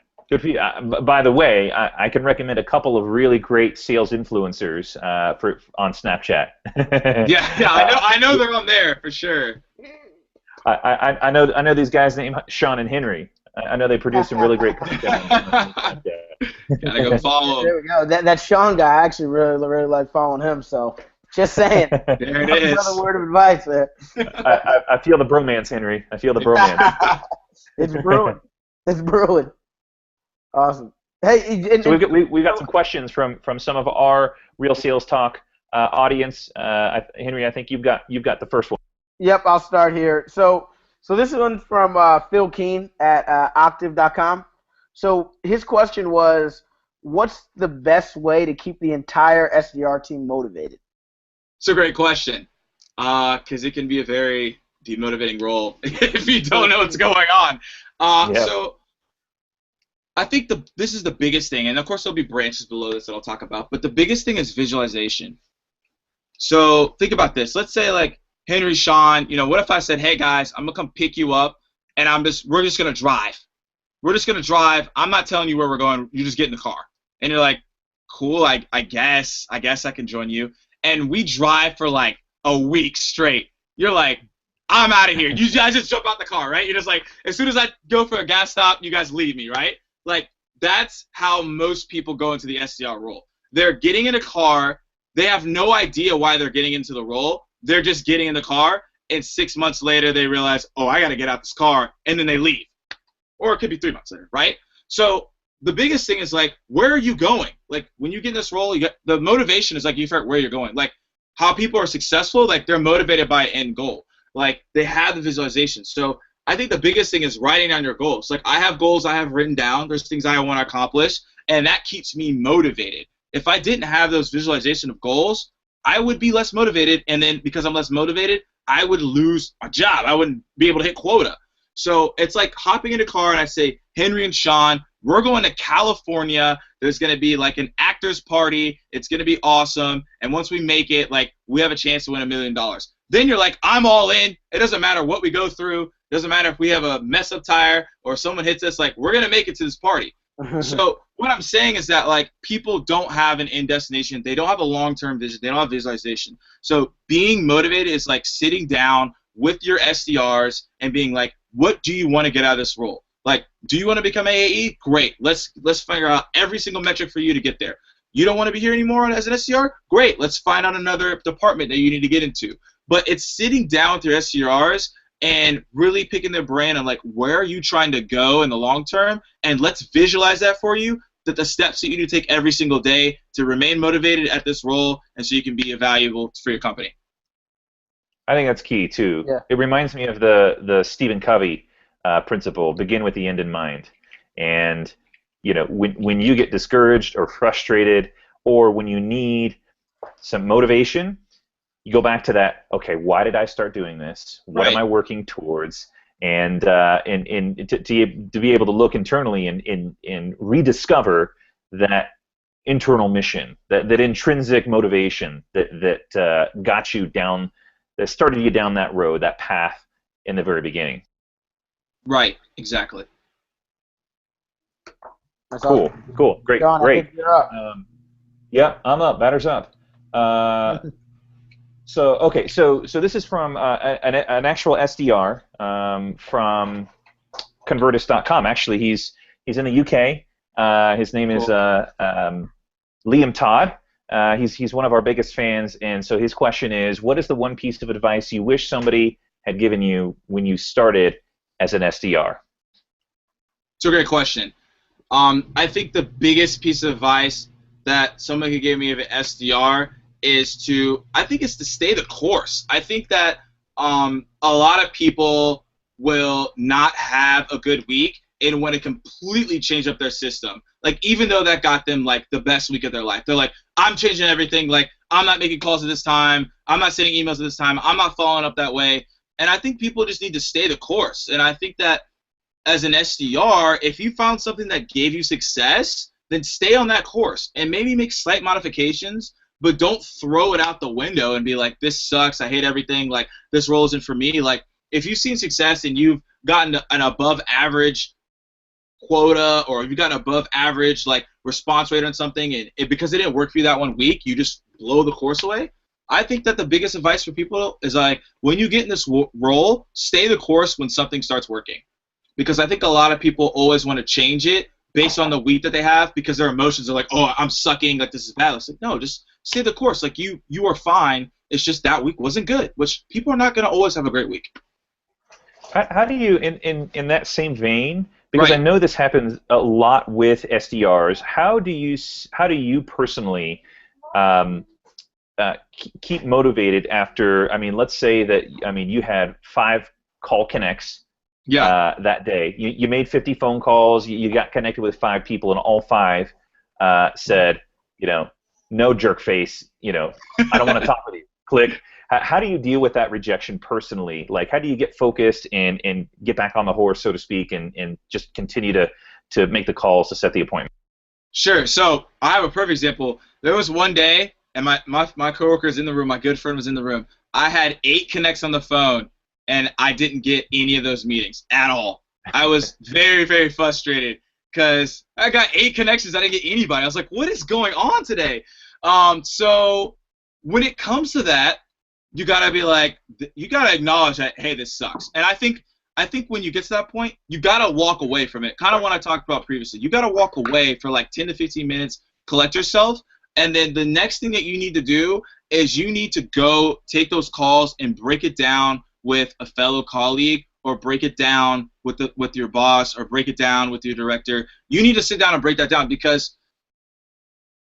A: By the way, I can recommend a couple of really great sales influencers on Snapchat.
C: I know they're on there for sure.
A: I know these guys named Sean and Henry. I know they produce some really great content.
C: Gotta go follow them.
B: There we go. That Sean guy, I actually really like following him. So just saying.
C: There it is.
B: Another word of advice there.
A: I feel the bromance, Henry. I feel the bromance.
B: It's brewing. It's brewing. Awesome. Hey,
A: so we've got some questions from some of our Real Sales Talk audience. Henry, I think you've got the first one.
B: Yep, I'll start here. So this one's from Phil Keen at Octave.com. So his question was, what's the best way to keep the entire SDR team motivated?
C: It's a great question, because it can be a very demotivating role if you don't know what's going on. So I think this is the biggest thing, and of course there'll be branches below this that I'll talk about, but the biggest thing is visualization. So think about this. Let's say like Henry, Sean, what if I said, hey guys, I'm gonna come pick you up, and we're just gonna drive. We're just gonna drive. I'm not telling you where we're going. You just get in the car, and you're like, cool. I guess I can join you. And we drive for like a week straight. You're like, I'm out of here. You guys just jump out the car, right? You're just like, as soon as I go for a gas stop, you guys leave me, right? Like, that's how most people go into the SDR role. They're getting in a car. They have no idea why they're getting into the role. They're just getting in the car, and 6 months later they realize, oh, I got to get out this car, and then they leave. Or it could be 3 months later, right? So the biggest thing is, like, where are you going? Like, when you get in this role, the motivation is, like, you figure out where you're going. Like, how people are successful, like, they're motivated by an end goal. Like, they have the visualization. So I think the biggest thing is writing down your goals. Like, I have goals I have written down. There's things I want to accomplish, and that keeps me motivated. If I didn't have those visualization of goals, I would be less motivated, and then because I'm less motivated, I would lose my job. I wouldn't be able to hit quota. So it's like hopping in a car, and I say, Henry and Sean, we're going to California. There's going to be like an actor's party. It's going to be awesome, and once we make it, like, we have a chance to win $1 million. Then you're like, I'm all in. It doesn't matter what we go through. It doesn't matter if we have a mess-up tire or someone hits us. Like, we're going to make it to this party. So what I'm saying is that, like, people don't have an end destination. They don't have a long-term vision. They don't have visualization. So being motivated is like sitting down with your SDRs and being like, what do you want to get out of this role? Like, do you want to become AAE? Great. Let's figure out every single metric for you to get there. You don't want to be here anymore as an SDR? Great. Let's find out another department that you need to get into. But it's sitting down with your SDRs and really picking their brain on, like, where are you trying to go in the long term, and let's visualize that for you. that the steps that you need to take every single day to remain motivated at this role and so you can be valuable for your company.
A: I think that's key too.
B: Yeah.
A: It reminds me of the Stephen Covey principle: begin with the end in mind. And when you get discouraged or frustrated, or when you need some motivation, you go back to that. Okay, why did I start doing this? What am I working towards? And to be able to look internally and rediscover that internal mission, that intrinsic motivation that got you down, that started you down that road, that path in the very beginning.
C: Right, exactly.
B: That's
A: Cool,
B: awesome.
A: cool, great,
B: John, I
A: great.
B: think you're up.
A: Yeah, I'm up. Batter's up. So this is from an actual SDR from Convertus.com. Actually, he's in the UK. His name is Liam Todd. He's one of our biggest fans, and so his question is, what is the one piece of advice you wish somebody had given you when you started as an SDR?
C: It's a great question. I think the biggest piece of advice that someone could give me of an SDR is to stay the course. I think that a lot of people will not have a good week and want to completely change up their system. Like, even though that got them like the best week of their life, they're like, I'm changing everything. Like, I'm not making calls at this time. I'm not sending emails at this time. I'm not following up that way. And I think people just need to stay the course. And I think that as an SDR, if you found something that gave you success, then stay on that course and maybe make slight modifications, but don't throw it out the window and be like, this sucks, I hate everything, like, this role isn't for me. Like, if you've seen success and you've gotten an above average quota, or if you've got an above average like response rate on something, and because it didn't work for you that one week, you just blow the course away. I think that the biggest advice for people is, like, when you get in this role, stay the course when something starts working. Because I think a lot of people always want to change it based on the week that they have, because their emotions are like, oh, I'm sucking, like, this is bad. It's like, no, just stay the course. Like, you are fine. It's just that week wasn't good, which people are not going to always have a great week.
A: How do you, in that same vein, because I know this happens a lot with SDRs, how do you personally keep motivated after, let's say that, you had 5 call connects that day. You made 50 phone calls, you got connected with 5 people, and all 5 said, no, jerk face, I don't want to talk with you. Click. How do you deal with that rejection personally? Like, how do you get focused and get back on the horse, so to speak, and just continue to make the calls to set the appointment?
C: Sure. So I have a perfect example. There was one day, and my coworker is in the room, my good friend was in the room. I had 8 connects on the phone, and I didn't get any of those meetings at all. I was very, very frustrated because I got 8 connections. I didn't get anybody. I was like, what is going on today? So when it comes to that, you gotta be like, you gotta acknowledge that, hey, this sucks. And I think when you get to that point, you gotta walk away from it. Kind of what I talked about previously. You gotta walk away for like 10 to 15 minutes, collect yourself, and then the next thing that you need to do is you need to go take those calls and break it down with a fellow colleague, or break it down with your boss, or break it down with your director. You need to sit down and break that down, because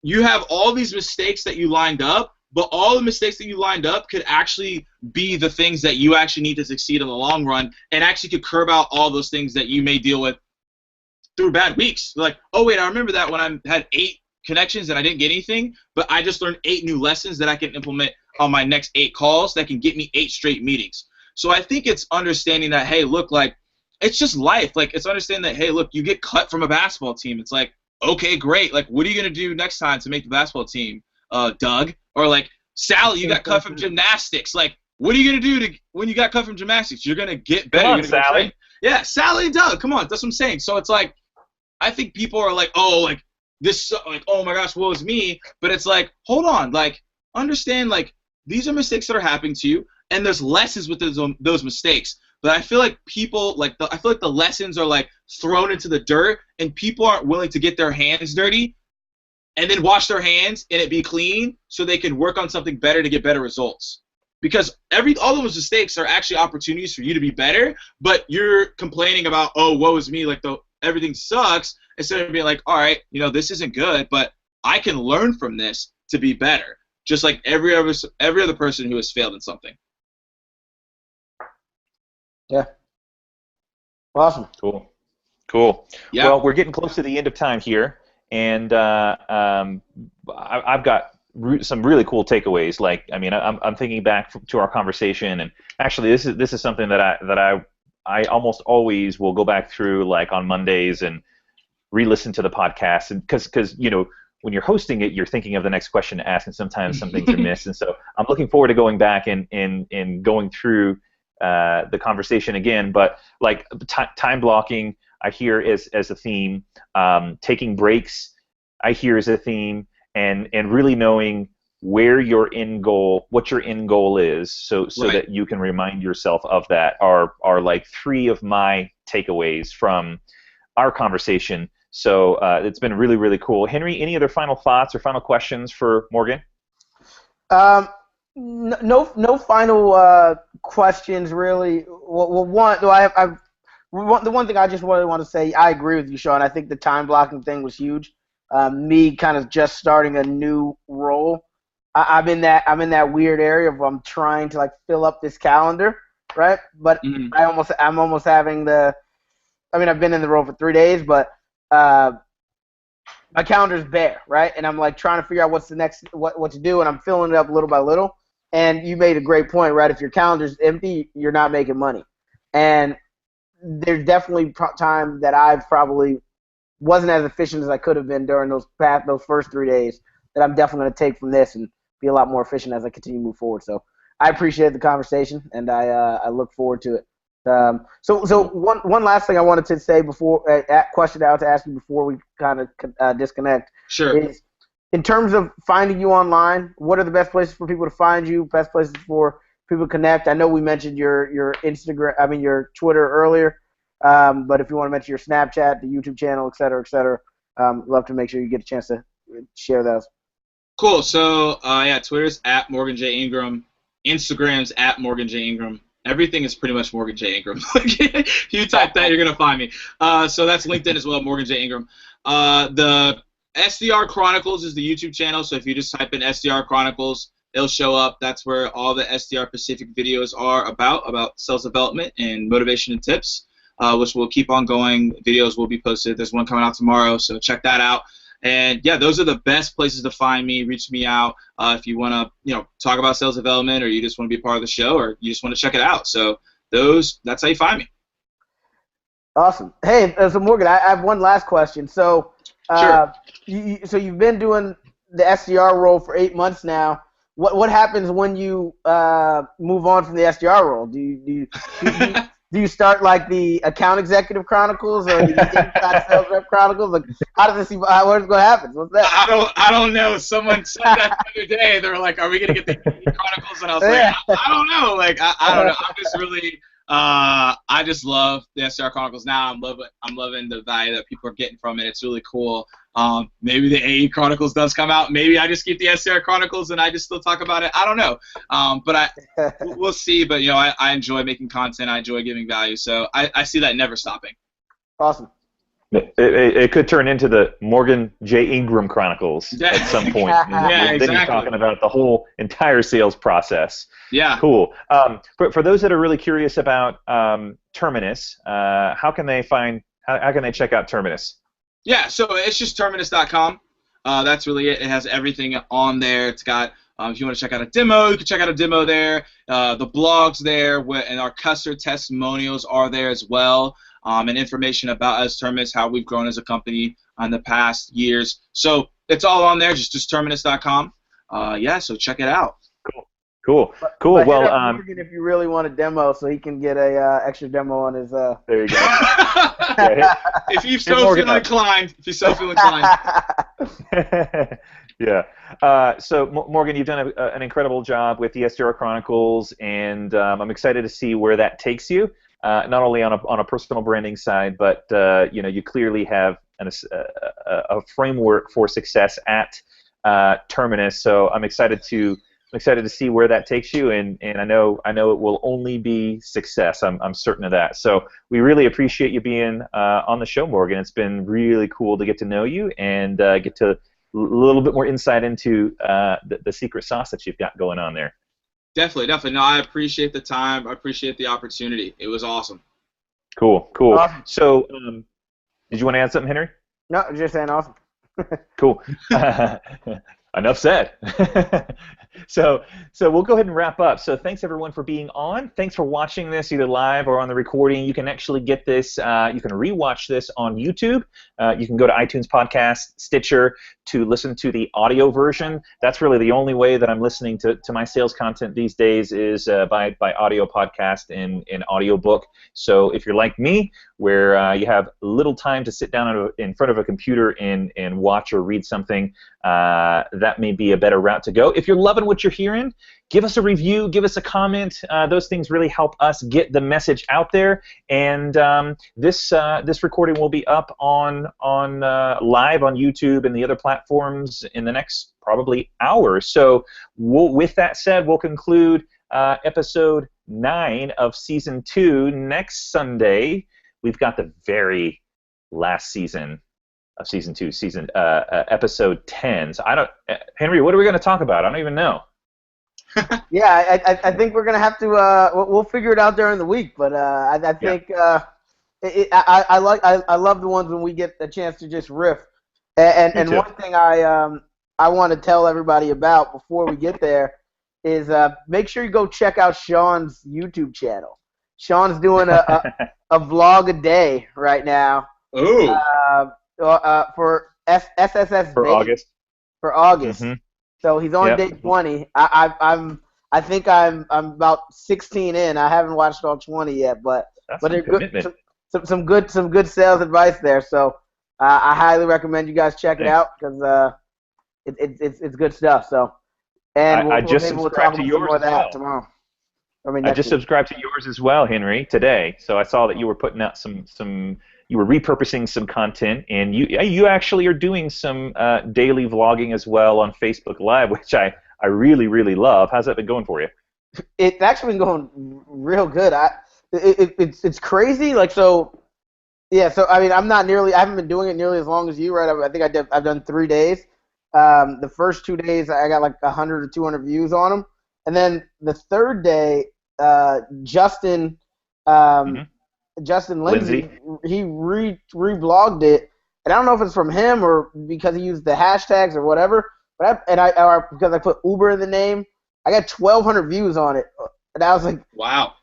C: you have all these mistakes that you lined up, but all the mistakes that you lined up could actually be the things that you actually need to succeed in the long run, and actually could curb out all those things that you may deal with through bad weeks. Like, oh wait, I remember that when I had 8 connections and I didn't get anything, but I just learned 8 new lessons that I can implement on my next 8 calls that can get me 8 straight meetings. So I think it's understanding that, hey, look, like, it's just life. Like, it's understanding that, hey, look, you get cut from a basketball team. It's like, okay, great. Like, what are you going to do next time to make the basketball team, Doug? Or like, Sally, you got cut from gymnastics. Like, what are you going to do when you got cut from gymnastics? You're going to get better.
A: Come on, Sally.
C: Yeah, Sally and Doug, come on. That's what I'm saying. So it's like, I think people are like, oh, like, this, like, oh my gosh, woe is me. But it's like, hold on. Like, understand, like, these are mistakes that are happening to you, and there's lessons with those mistakes. But I feel like people, I feel like the lessons are like thrown into the dirt, and people aren't willing to get their hands dirty and then wash their hands and it be clean so they can work on something better to get better results. Because all those mistakes are actually opportunities for you to be better, but you're complaining about, oh, woe is me, like everything sucks, instead of being like, all right, this isn't good, but I can learn from this to be better, just like every other person who has failed in something.
B: Yeah. Awesome.
A: Cool.
C: Yeah.
A: Well, we're getting close to the end of time here, and I've got some really cool takeaways. Like, I mean, I'm thinking back to our conversation, and actually, this is something that I almost always will go back through, like on Mondays, and re-listen to the podcast, and because when you're hosting it, you're thinking of the next question to ask, and sometimes some things are missed, and so I'm looking forward to going back and going through the conversation again. But like time blocking, I hear as a theme. Taking breaks, I hear as a theme, and really knowing where your end goal, what your end goal is, so
C: Right.
A: that you can remind yourself of that, are like 3 of my takeaways from our conversation. So it's been really, really cool. Henry, any other final thoughts or final questions for Morgan?
B: No final questions really. Well, the one thing I just really want to say, I agree with you, Sean. I think the time blocking thing was huge. Me kind of just starting a new role. I'm in that weird area of I'm trying to like fill up this calendar, right? But I'm almost having the. I mean, I've been in the role for 3 days, but my calendar's bare, right? And I'm like trying to figure out what's the next, what to do, and I'm filling it up little by little. And you made a great point, right? If your calendar's empty, you're not making money. And there's definitely time that I've probably wasn't as efficient as I could have been during those first 3 days, that I'm definitely going to take from this and be a lot more efficient as I continue to move forward. So I appreciate the conversation, and I look forward to it. So one last thing I wanted to say before question out to ask you before we kind of disconnect.
C: Sure.
B: Is in terms of finding you online, what are the best places for people to find you? Best places for people to connect? I know we mentioned your Instagram, your Twitter earlier, but if you want to mention your Snapchat, the YouTube channel, et cetera, love to make sure you get a chance to share those.
C: Cool. So Twitter's at Morgan J. Ingram, Instagram's at Morgan J. Ingram. Everything is pretty much Morgan J. Ingram. If you type that, you're going to find me. So that's LinkedIn as well, Morgan J. Ingram. The SDR Chronicles is the YouTube channel, so if you just type in SDR Chronicles, it'll show up. That's where all the SDR Pacific videos are about sales development and motivation and tips, which will keep on going. Videos will be posted. There's one coming out tomorrow, so check that out. And yeah, those are the best places to find me. Reach me out if you want to, talk about sales development, or you just want to be a part of the show, or you just want to check it out. So that's how you find me.
B: Awesome. Hey, so Morgan, I have one last question. So,
C: Sure.
B: You've been doing the SDR role for 8 months now. What happens when you move on from the SDR role? Do you start like the account executive chronicles or the inside sales rep chronicles? Like, how does this? What is going to happen? What's that?
C: I don't know. Someone said that the other day. They were like, "Are we going to get the chronicles?" And I was like, I don't know. Like, I don't know. I'm just really. I just love the SDR Chronicles now. I'm loving the value that people are getting from it. It's really cool. Maybe the AE Chronicles does come out. Maybe I just keep the SDR Chronicles and I just still talk about it. I don't know. But we'll see. But I enjoy making content. I enjoy giving value. So I see that never stopping.
B: Awesome.
A: It could turn into the Morgan J. Ingram Chronicles at some point.
C: Yeah, exactly.
A: Then you're talking about the whole entire sales process.
C: Yeah.
A: Cool. For those that are really curious about Terminus, how can they check out Terminus?
C: Yeah, so it's just Terminus.com. That's really it. It has everything on there. It's got, if you want to check out a demo, you can check out a demo there. The blog's there, and our customer testimonials are there as well. And information about us, Terminus, how we've grown as a company in the past years. So it's all on there, just Terminus.com. So check it out.
A: Cool.
B: But
A: Well,
B: Morgan, if you really want a demo, so he can get a extra demo on his.
A: There you go.
C: If you so feel inclined.
A: Yeah. So Morgan, you've done an incredible job with the SDR Chronicles, and I'm excited to see where that takes you. Not only on a personal branding side, but you clearly have a framework for success at Terminus. So I'm excited to excited to see where that takes you, and I know it will only be success. I'm certain of that. So we really appreciate you being on the show, Morgan. It's been really cool to get to know you and get to a little bit more insight into the secret sauce that you've got going on there.
C: Definitely. No, I appreciate the time. I appreciate the opportunity. It was awesome.
A: Cool.
B: Awesome.
A: So, did you want to add something, Henry?
B: No, just saying awesome.
A: Cool. Enough said. So we'll go ahead and wrap up. So thanks everyone for being on. Thanks for watching this either live or on the recording. You can actually get this. You can rewatch this on YouTube. You can go to iTunes Podcast, Stitcher to listen to the audio version. That's really the only way that I'm listening to my sales content these days is by audio podcast and audiobook. So if you're like me, where you have little time to sit down in front of a computer and watch or read something, that may be a better route to go. If you're loving what you're hearing, give us a review, give us a comment. Those things really help us get the message out there. And this recording will be up on live on YouTube and the other platforms in the next probably hour. So with that said, we'll conclude episode 9 of season 2 next Sunday. We've got the very last season of season 2, episode 10. So Henry, what are we going to talk about? I don't even know.
B: Yeah, I think we're gonna have to. We'll figure it out during the week, but I think I love the ones when we get a chance to just riff. And one thing I want to tell everybody about before we get there is make sure you go check out Sean's YouTube channel. Sean's doing a vlog a day right now.
C: Ooh.
B: For SSS
A: for August.
B: For August.
A: Mm-hmm.
B: So he's on day 20. I think I'm about 16 in. I haven't watched all 20 yet, but there's good, some good sales advice there. So I highly recommend you guys check it out because it's good stuff. So
A: I just subscribed to yours as well
B: tomorrow.
A: I just subscribed to yours as well, Henry, today. So I saw that you were putting out you were repurposing some content, and you actually are doing some daily vlogging as well on Facebook Live, which I really, really love. How's that been going for you?
B: It's actually been going real good. It's crazy. Like so I mean, I haven't been doing it nearly as long as you, right? I think I've done 3 days. The first 2 days I got like 100 or 200 views on them, and then the third day, Justin Lindsay, he reblogged it, and I don't know if it's from him or because he used the hashtags or whatever. But because I put Uber in the name, I got 1,200 views on it, and I was like,
C: wow.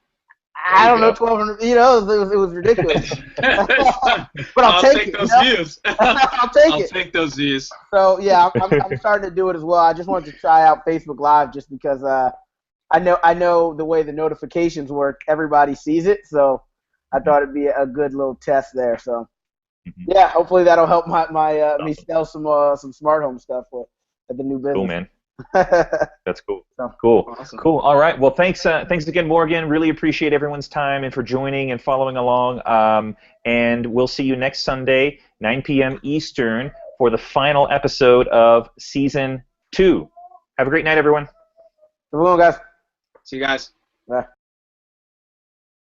B: I don't know, 1,200. You know, it was ridiculous. But I'll take
C: those views.
B: I'll take those views. So yeah, I'm starting to do it as well. I just wanted to try out Facebook Live just because I know the way the notifications work. Everybody sees it, so I thought it'd be a good little test there. So yeah, hopefully that'll help my me sell some smart home stuff at the new business.
A: Cool, man. That's cool. Cool.
B: Awesome.
A: Cool. All right. Well, thanks again, Morgan. Really appreciate everyone's time and for joining and following along. And we'll see you next Sunday, 9 p.m. Eastern, for the final episode of Season 2. Have a great night, everyone.
B: Have a good one, guys.
C: See you guys.
B: Bye.